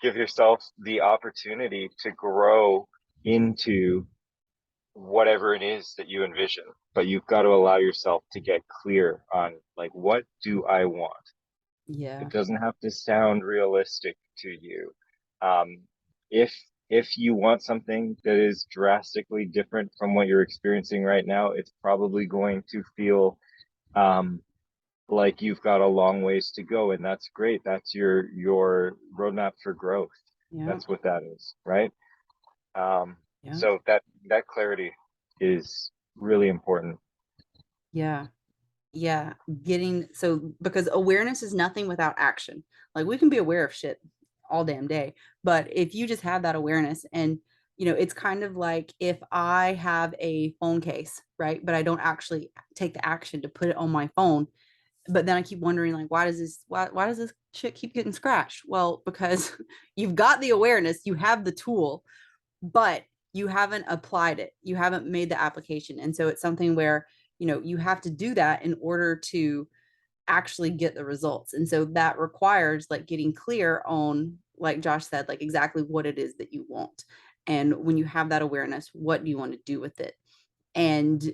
Give yourself the opportunity to grow into whatever it is that you envision, but you've got to allow yourself to get clear on like, what do I want? It Yeah. doesn't have to sound realistic to you. Um, if if you want something that is drastically different from what you're experiencing right now, it's probably going to feel um, like you've got a long ways to go, and that's great. That's your roadmap for growth. Yeah. That's what that is, right? Yeah. So that clarity is really important. Yeah. Yeah. Getting so, because awareness is nothing without action. Like we can be aware of shit all damn day, but if you just have that awareness, and it's kind of like if I have a phone case, right? But I don't actually take the action to put it on my phone, but then I keep wondering, like, why does this shit keep getting scratched? Well, because you've got the awareness, you have the tool, but you haven't applied it, you haven't made the application. And so it's something where you have to do that in order to actually get the results. And so that requires like getting clear on, like Josh said, like exactly what it is that you want. And when you have that awareness, what do you want to do with it? And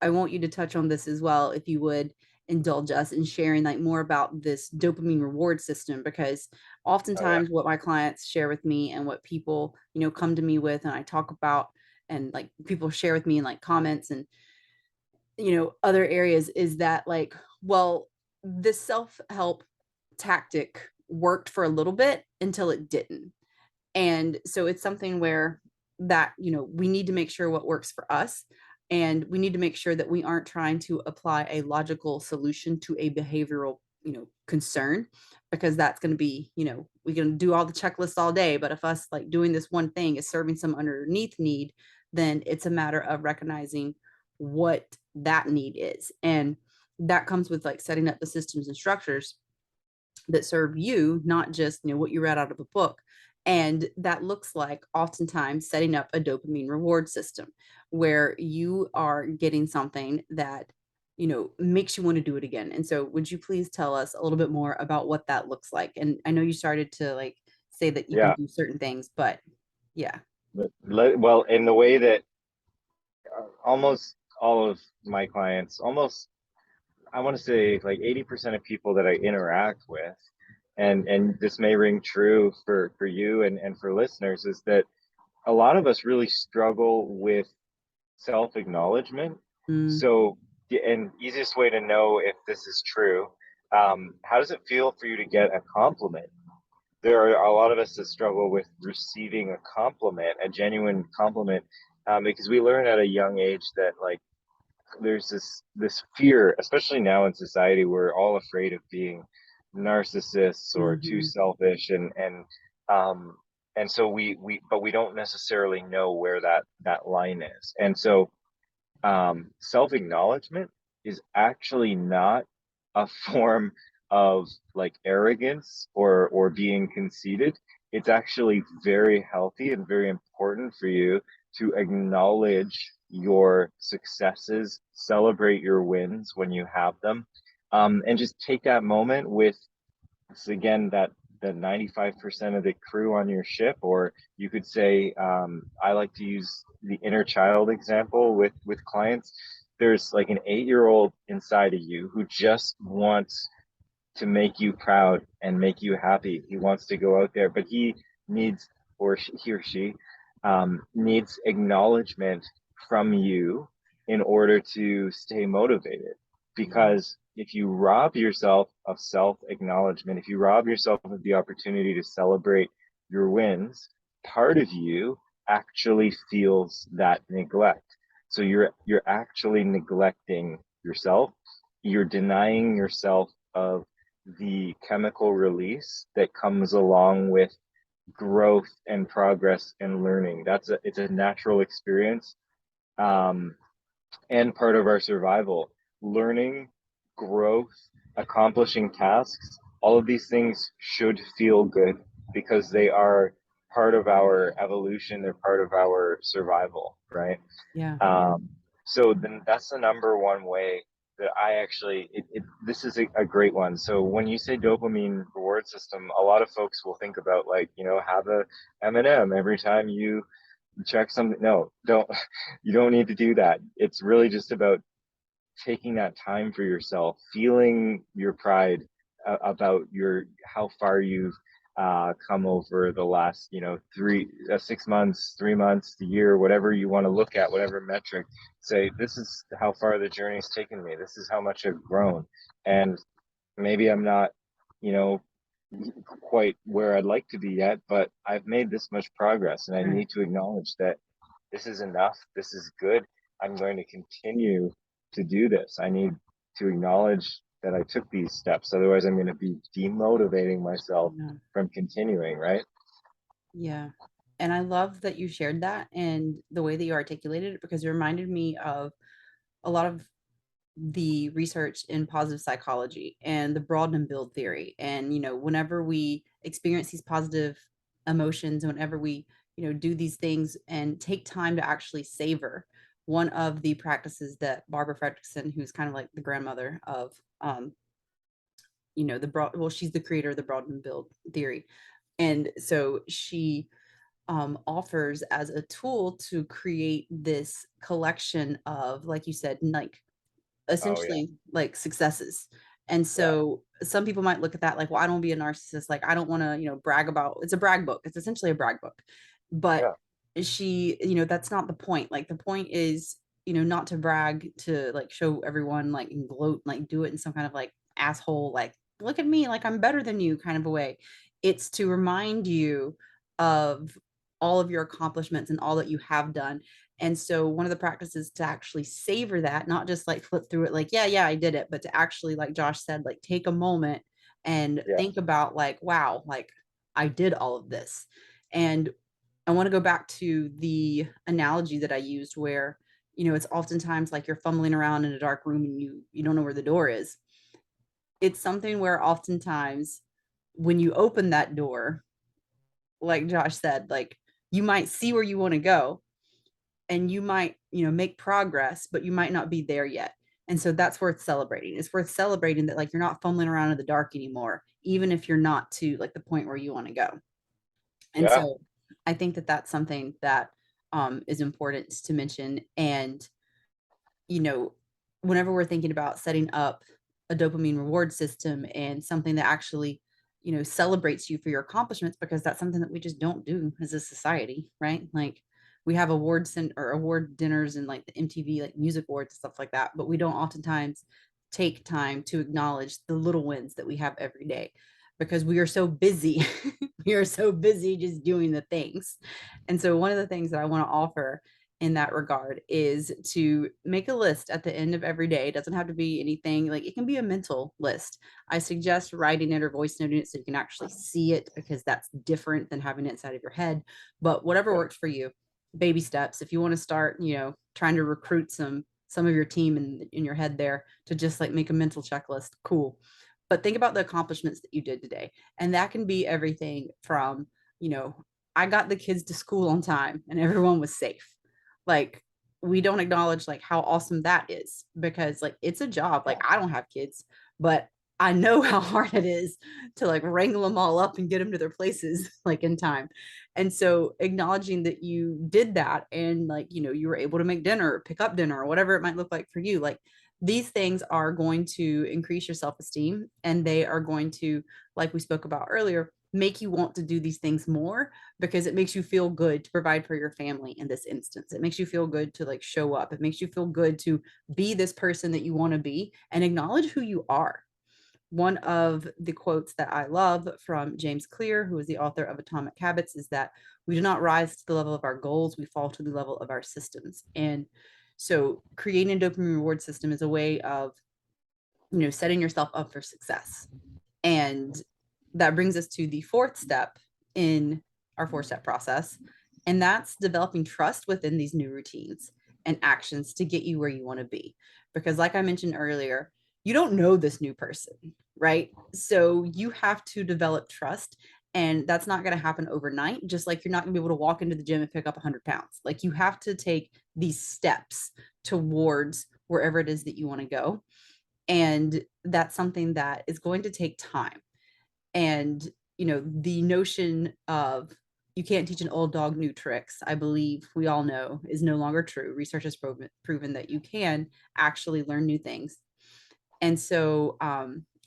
I want you to touch on this as well, if you would indulge us in sharing like more about this dopamine reward system, because Oh yeah. oftentimes what my clients share with me and what people, come to me with and I talk about, and like people share with me in like comments and, other areas, is that like, well, this self-help tactic worked for a little bit until it didn't. And so it's something where that, we need to make sure what works for us. And we need to make sure that we aren't trying to apply a logical solution to a behavioral, concern, because that's going to be, we can do all the checklists all day. But if us like doing this one thing is serving some underneath need, then it's a matter of recognizing what that need is. And that comes with like setting up the systems and structures that serve you, not just what you read out of a book. And that looks like oftentimes setting up a dopamine reward system where you are getting something that makes you want to do it again. And so would you please tell us a little bit more about what that looks like? And I know you started to like say that you can Yeah. do certain things, but yeah. Well, in the way that almost all of my clients, almost I want to say like 80% of people that I interact with, and this may ring true for you and for listeners, is that a lot of us really struggle with self-acknowledgement. Mm, So, and easiest way to know if this is true, how does it feel for you to get a compliment there are a lot of us that struggle with receiving a compliment, a genuine compliment, because we learn at a young age that like there's this fear, especially now in society, we're all afraid of being narcissists or too Mm-hmm. selfish, um and so but we don't necessarily know where that line is. And so self-acknowledgement is actually not a form of like arrogance or being conceited. It's actually very healthy and very important for you to acknowledge your successes, celebrate your wins when you have them, and just take that moment with, it's again that the 95% of the crew on your ship. Or you could say, I like to use the inner child example with clients. There's like an 8-year-old inside of you who just wants to make you proud and make you happy. He wants to go out there, but he needs, or he or she needs acknowledgement from you in order to stay motivated. Yeah. Because if you rob yourself of self acknowledgement, if you rob yourself of the opportunity to celebrate your wins, part of you actually feels that neglect. So you're actually neglecting yourself. You're denying yourself of the chemical release that comes along with growth and progress and learning. It's a natural experience, um, and part of our survival. Learning, growth, accomplishing tasks, all of these things should feel good because they are part of our evolution. They're part of our survival, right? Yeah. Um, so then that's the number one way that I actually, this is a great one. So when you say dopamine reward system, a lot of folks will think about like, have a M&M every time you check something. No, don't, you don't need to do that. It's really just about taking that time for yourself, feeling your pride about how far you've come over the last 6 months, 3 months, the year, whatever you want to look at, whatever metric. Say, this is how far the journey's taken me. This is how much I've grown, and maybe I'm not, you know, quite where I'd like to be yet, but I've made this much progress, and I Right. need to acknowledge that this is enough. This is good. I'm going to continue to do this. I need to acknowledge that I took these steps. Otherwise, I'm going to be demotivating myself Yeah. from continuing, right? Yeah. And I love that you shared that and the way that you articulated it because it reminded me of a lot of the research in positive psychology and the broaden and build theory. And, whenever we experience these positive emotions, whenever we, do these things and take time to actually savor, one of the practices that Barbara Fredrickson, who's kind of like the grandmother of, she's the creator of the broaden and build theory. And so she offers as a tool to create this collection of, like you said, like Oh yeah, essentially like successes. And yeah, so some people might look at that like, well, I don't be a narcissist. Like, I don't want to, brag about, it's a brag book. It's essentially a brag book. But yeah, she, that's not the point. Like, the point is, not to brag, to like show everyone, like, and gloat, like do it in some kind of like asshole, like, look at me, like I'm better than you kind of a way. It's to remind you of all of your accomplishments and all that you have done. And so one of the practices to actually savor that, not just like flip through it like, yeah, yeah, I did it, but to actually, like Josh said, like take a moment and yeah, think about like, wow, like I did all of this. And I want to go back to the analogy that I used where, it's oftentimes like you're fumbling around in a dark room and you don't know where the door is. It's something where oftentimes when you open that door, like Josh said, like you might see where you want to go, and you might, make progress, but you might not be there yet. And so that's worth celebrating. It's worth celebrating that like you're not fumbling around in the dark anymore, even if you're not to like the point where you want to go. And yeah, so I think that that's something that is important to mention. And, you know, whenever we're thinking about setting up a dopamine reward system and something that actually, celebrates you for your accomplishments, because that's something that we just don't do as a society, right? Like we have awards and or award dinners and like the MTV like music awards and stuff like that, but we don't oftentimes take time to acknowledge the little wins that we have every day because we are so busy we are so busy just doing the things. And so one of the things that I want to offer in that regard is to make a list at the end of every day. It doesn't have to be anything, like it can be a mental list. I suggest writing it or voice noting it so you can actually see it, because that's different than having it inside of your head. But whatever Yeah. works for you, baby steps. If you want to start, trying to recruit some of your team in your head there to just like make a mental checklist, cool. But think about the accomplishments that you did today. And that can be everything from, you know, I got the kids to school on time and everyone was safe. Like, we don't acknowledge like how awesome that is, because like it's a job. Like, I don't have kids, but I know how hard it is to like wrangle them all up and get them to their places like in time. And so acknowledging that you did that, and like, you were able to make dinner or pick up dinner or whatever it might look like for you, like these things are going to increase your self-esteem, and they are going to, like we spoke about earlier, make you want to do these things more, because it makes you feel good to provide for your family. In this instance, it makes you feel good to like show up. It makes you feel good to be this person that you want to be and acknowledge who you are. One of the quotes that I love from James Clear, who is the author of Atomic Habits, is that we do not rise to the level of our goals, we fall to the level of our systems. And so creating a dopamine reward system is a way of, setting yourself up for success. And that brings us to the fourth step in our 4-step process. And that's developing trust within these new routines and actions to get you where you want to be. Because, like I mentioned earlier, you don't know this new person, right? So you have to develop trust. And that's not going to happen overnight. Just like you're not going to be able to walk into the gym and pick up 100 pounds. Like, you have to take these steps towards wherever it is that you want to go. And that's something that is going to take time. And, the notion of you can't teach an old dog new tricks, I believe we all know is no longer true. Research has proven that you can actually learn new things. And so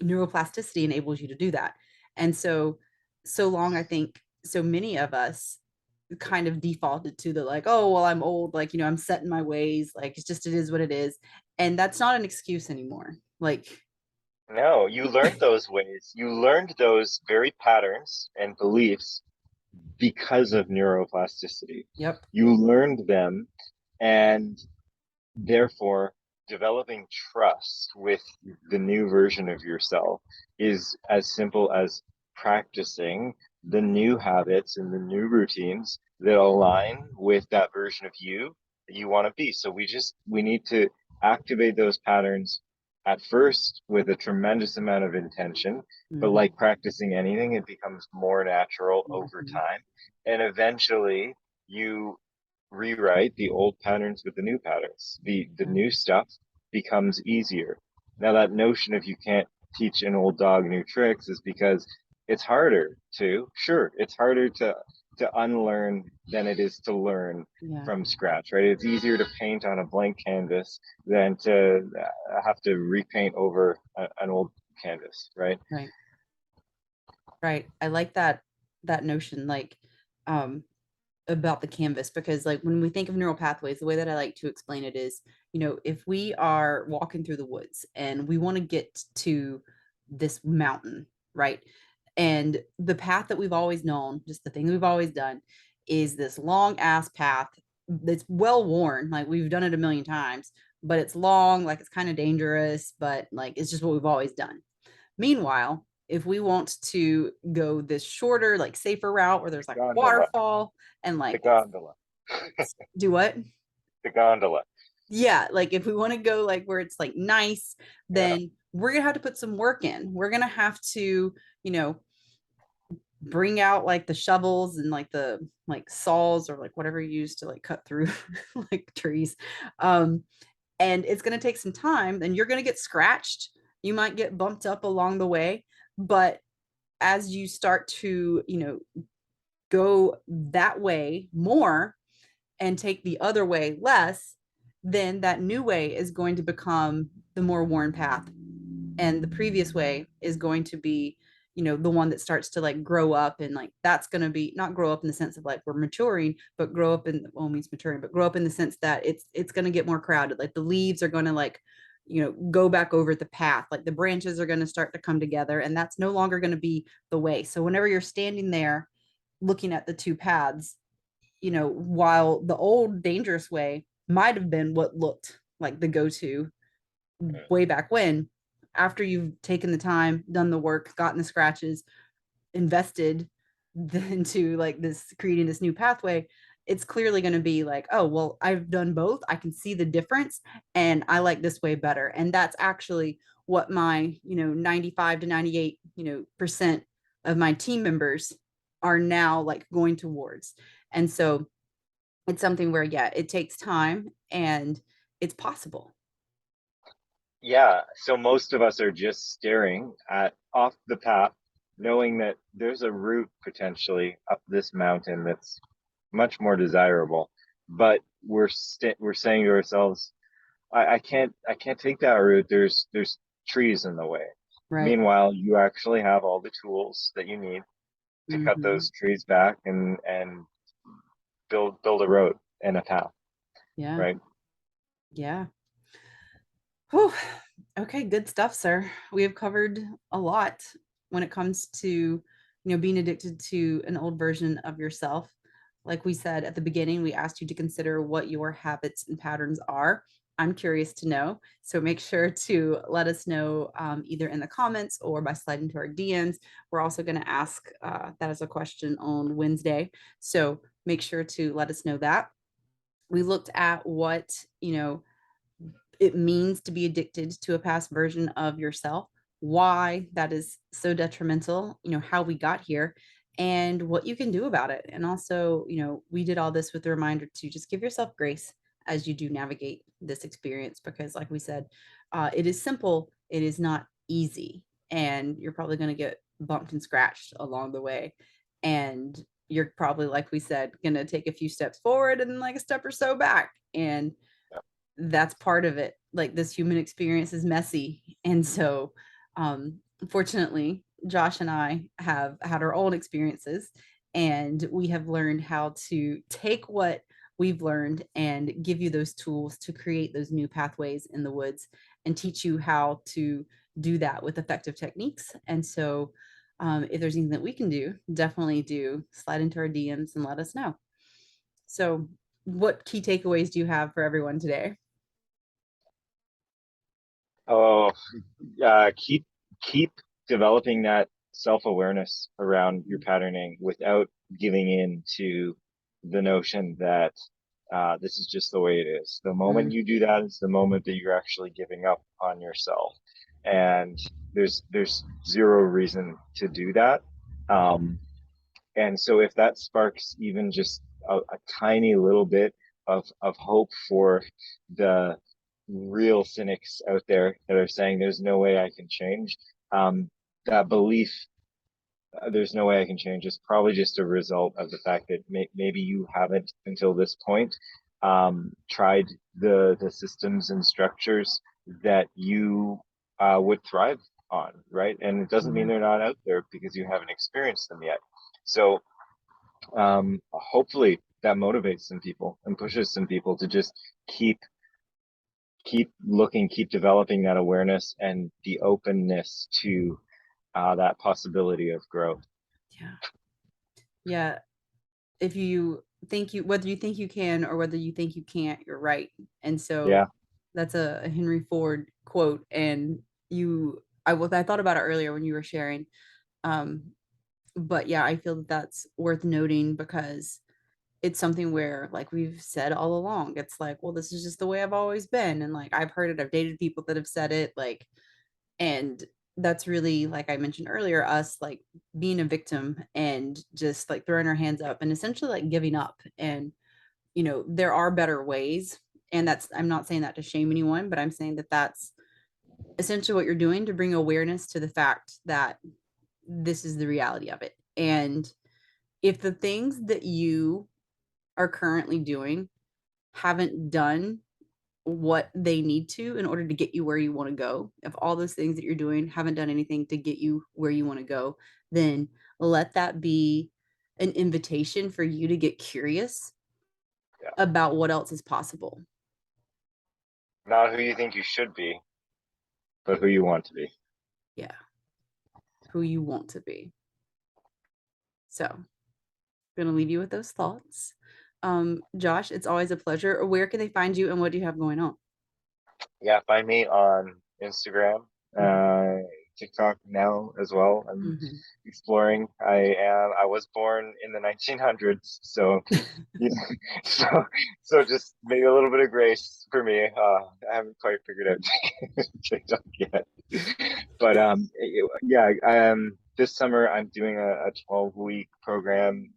neuroplasticity enables you to do that. And so long, I think so many of us kind of defaulted to the like, oh, well, I'm old, like, I'm set in my ways, like it is what it is. And that's not an excuse anymore. Like, No, you learned those ways. You learned those very patterns and beliefs because of neuroplasticity. yep. You learned them, and therefore, developing trust with the new version of yourself is as simple as practicing the new habits and the new routines that align with that version of you that you want to be. So we need to activate those patterns at first with a tremendous amount of intention, but Mhm. like practicing anything, it becomes more natural over Mhm. time. And eventually you rewrite the old patterns with the new patterns. The Yeah. new stuff becomes easier. Now that notion of you can't teach an old dog new tricks is because it's harder to, sure, it's harder to unlearn than it is to learn Yeah. from scratch, right? It's easier to paint on a blank canvas than to have to repaint over an old canvas, right? Right. Right. I like that notion, like, um, about the canvas, because like when we think of neural pathways, the way that I like to explain it is, if we are walking through the woods and we want to get to this mountain, right? And the path that we've always known, just the thing we've always done, is this long ass path that's well worn. Like, we've done it a million times, but it's long, like it's kind of dangerous, but like it's just what we've always done. Meanwhile, if we want to go this shorter, like safer route where there's like a Gondola, waterfall and the like gondola, do what? the gondola. Yeah, like if we want to go like where it's like nice, Yeah. then we're gonna have to put some work in. We're gonna have to, you know, bring out like the shovels and like the like saws or like whatever you use to like cut through like trees. Um, and it's going to take some time, and you're going to get scratched. You might get bumped up along the way, but as you start to, go that way more and take the other way less, then that new way is going to become the more worn path, and the previous way is going to be, the one that starts to like grow up, and like that's going to be not grow up in the sense of like we're maturing, but grow up in, well, means maturing, but grow up in the sense that it's going to get more crowded. Like the leaves are going to like go back over the path. Like the branches are going to start to come together, and that's no longer going to be the way. So whenever you're standing there looking at the two paths, while the old dangerous way might have been what looked like the go-to way back when, after you've taken the time, done the work, gotten the scratches, invested into like this, creating this new pathway, it's clearly going to be like, oh, well, I've done both. I can see the difference and I like this way better. And that's actually what my, 95 to 98, percent of my team members are now like going towards. And so it's something where, yeah, it takes time and it's possible. Yeah, so most of us are just staring at off the path, knowing that there's a route potentially up this mountain that's much more desirable. But we're saying to ourselves, I can't take that route. There's trees in the way. Right. Meanwhile, you actually have all the tools that you need to cut Mm-hmm. those trees back and build a road and a path, Yeah. right? Yeah. Whew. Okay, good stuff, sir. We have covered a lot when it comes to, being addicted to an old version of yourself. Like we said at the beginning, we asked you to consider what your habits and patterns are. I'm curious to know. So make sure to let us know either in the comments or by sliding to our DMs. We're also going to ask that as a question on Wednesday. So make sure to let us know that. We looked at what, it means to be addicted to a past version of yourself, why that is so detrimental, how we got here, and what you can do about it. And also, we did all this with a reminder to just give yourself grace as you do navigate this experience, because, like we said, it is simple, it is not easy, and you're probably going to get bumped and scratched along the way. And you're probably, like we said, going to take a few steps forward and like a step or so back. And that's part of it. Like this human experience is messy. And so, fortunately, Josh and I have had our own experiences, and we have learned how to take what we've learned and give you those tools to create those new pathways in the woods and teach you how to do that with effective techniques. And so, if there's anything that we can do, definitely do slide into our DMs and let us know. So, what key takeaways do you have for everyone today? Oh, keep developing that self-awareness around your patterning without giving in to the notion that this is just the way it is. The moment Mm, you do that is the moment that you're actually giving up on yourself, and there's zero reason to do that. Um, and so if that sparks even just a tiny little bit of hope for the real cynics out there that are saying there's no way I can change, that belief, there's no way I can change, is probably just a result of the fact that maybe you haven't until this point tried the systems and structures that you would thrive on, right? And it doesn't mean yeah. they're not out there because you haven't experienced them yet. So hopefully that motivates some people and pushes some people to just keep looking, keep developing that awareness and the openness to that possibility of growth. Yeah. Yeah. If you think whether you think you can or whether you think you can't, you're right. And so Yeah, that's a Henry Ford quote. And I thought about it earlier when you were sharing. Um, but yeah, I feel that that's worth noting because it's something where, like we've said all along, it's like, well, this is just the way I've always been. And like, I've heard it, I've dated people that have said it, like, and that's really, like I mentioned earlier, us like being a victim and just like throwing our hands up and essentially like giving up. And there are better ways. And that's, I'm not saying that to shame anyone, but I'm saying that that's essentially what you're doing to bring awareness to the fact that this is the reality of it. And if the things that you are currently doing haven't done what they need to in order to get you where you want to go, if all those things that you're doing haven't done anything to get you where you want to go, then let that be an invitation for you to get curious yeah. about what else is possible. Not who you think you should be. but who you want to be. Yeah. Who you want to be. So I'm going to leave you with those thoughts. Josh, it's always a pleasure. Where can they find you and what do you have going on? Yeah, find me on Instagram, Mhm. TikTok now as well. I'm Mhm. exploring. I was born in the 1900s, so you know, so so just maybe a little bit of grace for me. I haven't quite figured out TikTok yet, but yeah. This summer I'm doing a 12-week program,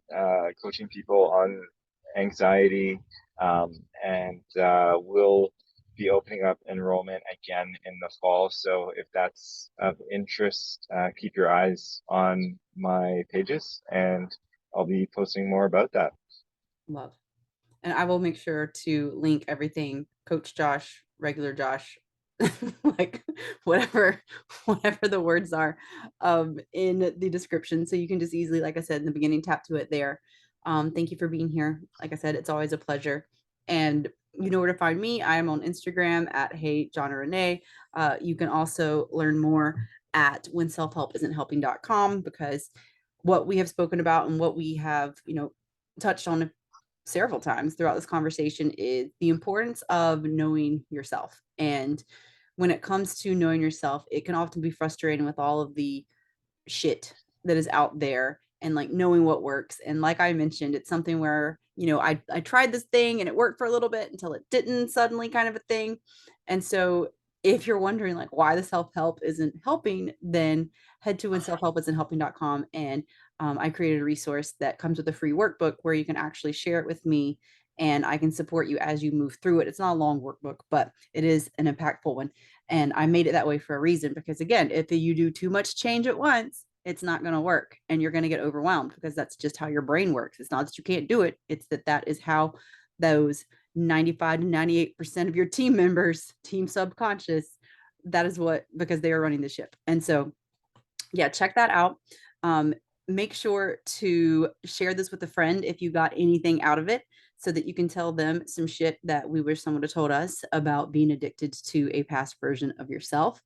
coaching people on anxiety, and we'll be opening up enrollment again in the fall. So if that's of interest, keep your eyes on my pages, and I'll be posting more about that. Love. And I will make sure to link everything Coach Josh, regular Josh, like whatever, whatever the words are, in the description. So you can just easily, like I said in the beginning, tap to it there. Thank you for being here. Like I said, it's always a pleasure. And you know where to find me. I am on Instagram at Hey John or Renee. You can also learn more at whenselfhelpisn'thelping.com, because what we have spoken about and what we have, touched on several times throughout this conversation is the importance of knowing yourself. And when it comes to knowing yourself, it can often be frustrating with all of the shit that is out there and like knowing what works. And like I mentioned, it's something where, I tried this thing and it worked for a little bit until it didn't suddenly, kind of a thing. And so if you're wondering like why the self-help isn't helping, then head to whenselfhelpisn'thelping.com, and I created a resource that comes with a free workbook where you can actually share it with me and I can support you as you move through it. It's not a long workbook, but it is an impactful one. And I made it that way for a reason, because again, if you do too much change at once, it's not going to work and you're going to get overwhelmed, because that's just how your brain works. It's not that you can't do it. It's that is how those 95 to 98% of your team members, team subconscious, that is what, because they are running the ship. And so, yeah, check that out. Make sure to share this with a friend if you got anything out of it, so that you can tell them some shit that we wish someone had told us about being addicted to a past version of yourself.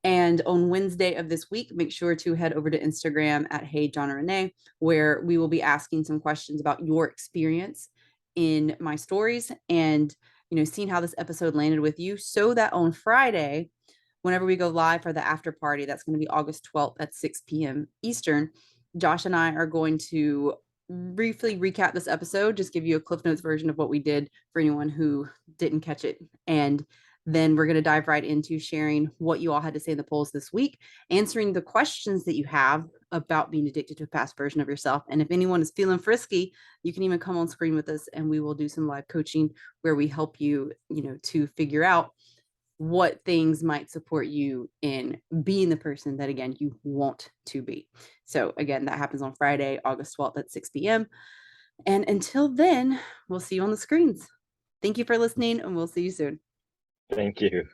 And on Wednesday of this week, make sure to head over to Instagram at Hey John or Renee, where we will be asking some questions about your experience in my stories and, seeing how this episode landed with you, so that on Friday, whenever we go live for the after party, that's going to be August 12th at 6 p.m. Eastern, Josh and I are going to briefly recap this episode, just give you a Cliff Notes version of what we did for anyone who didn't catch it. And then we're going to dive right into sharing what you all had to say in the polls this week, answering the questions that you have about being addicted to a past version of yourself. And if anyone is feeling frisky, you can even come on screen with us and we will do some live coaching where we help you, to figure out what things might support you in being the person that, again, you want to be. So again, that happens on Friday, August 12th at 6 p.m. And until then, we'll see you on the screens. Thank you for listening, and we'll see you soon. Thank you.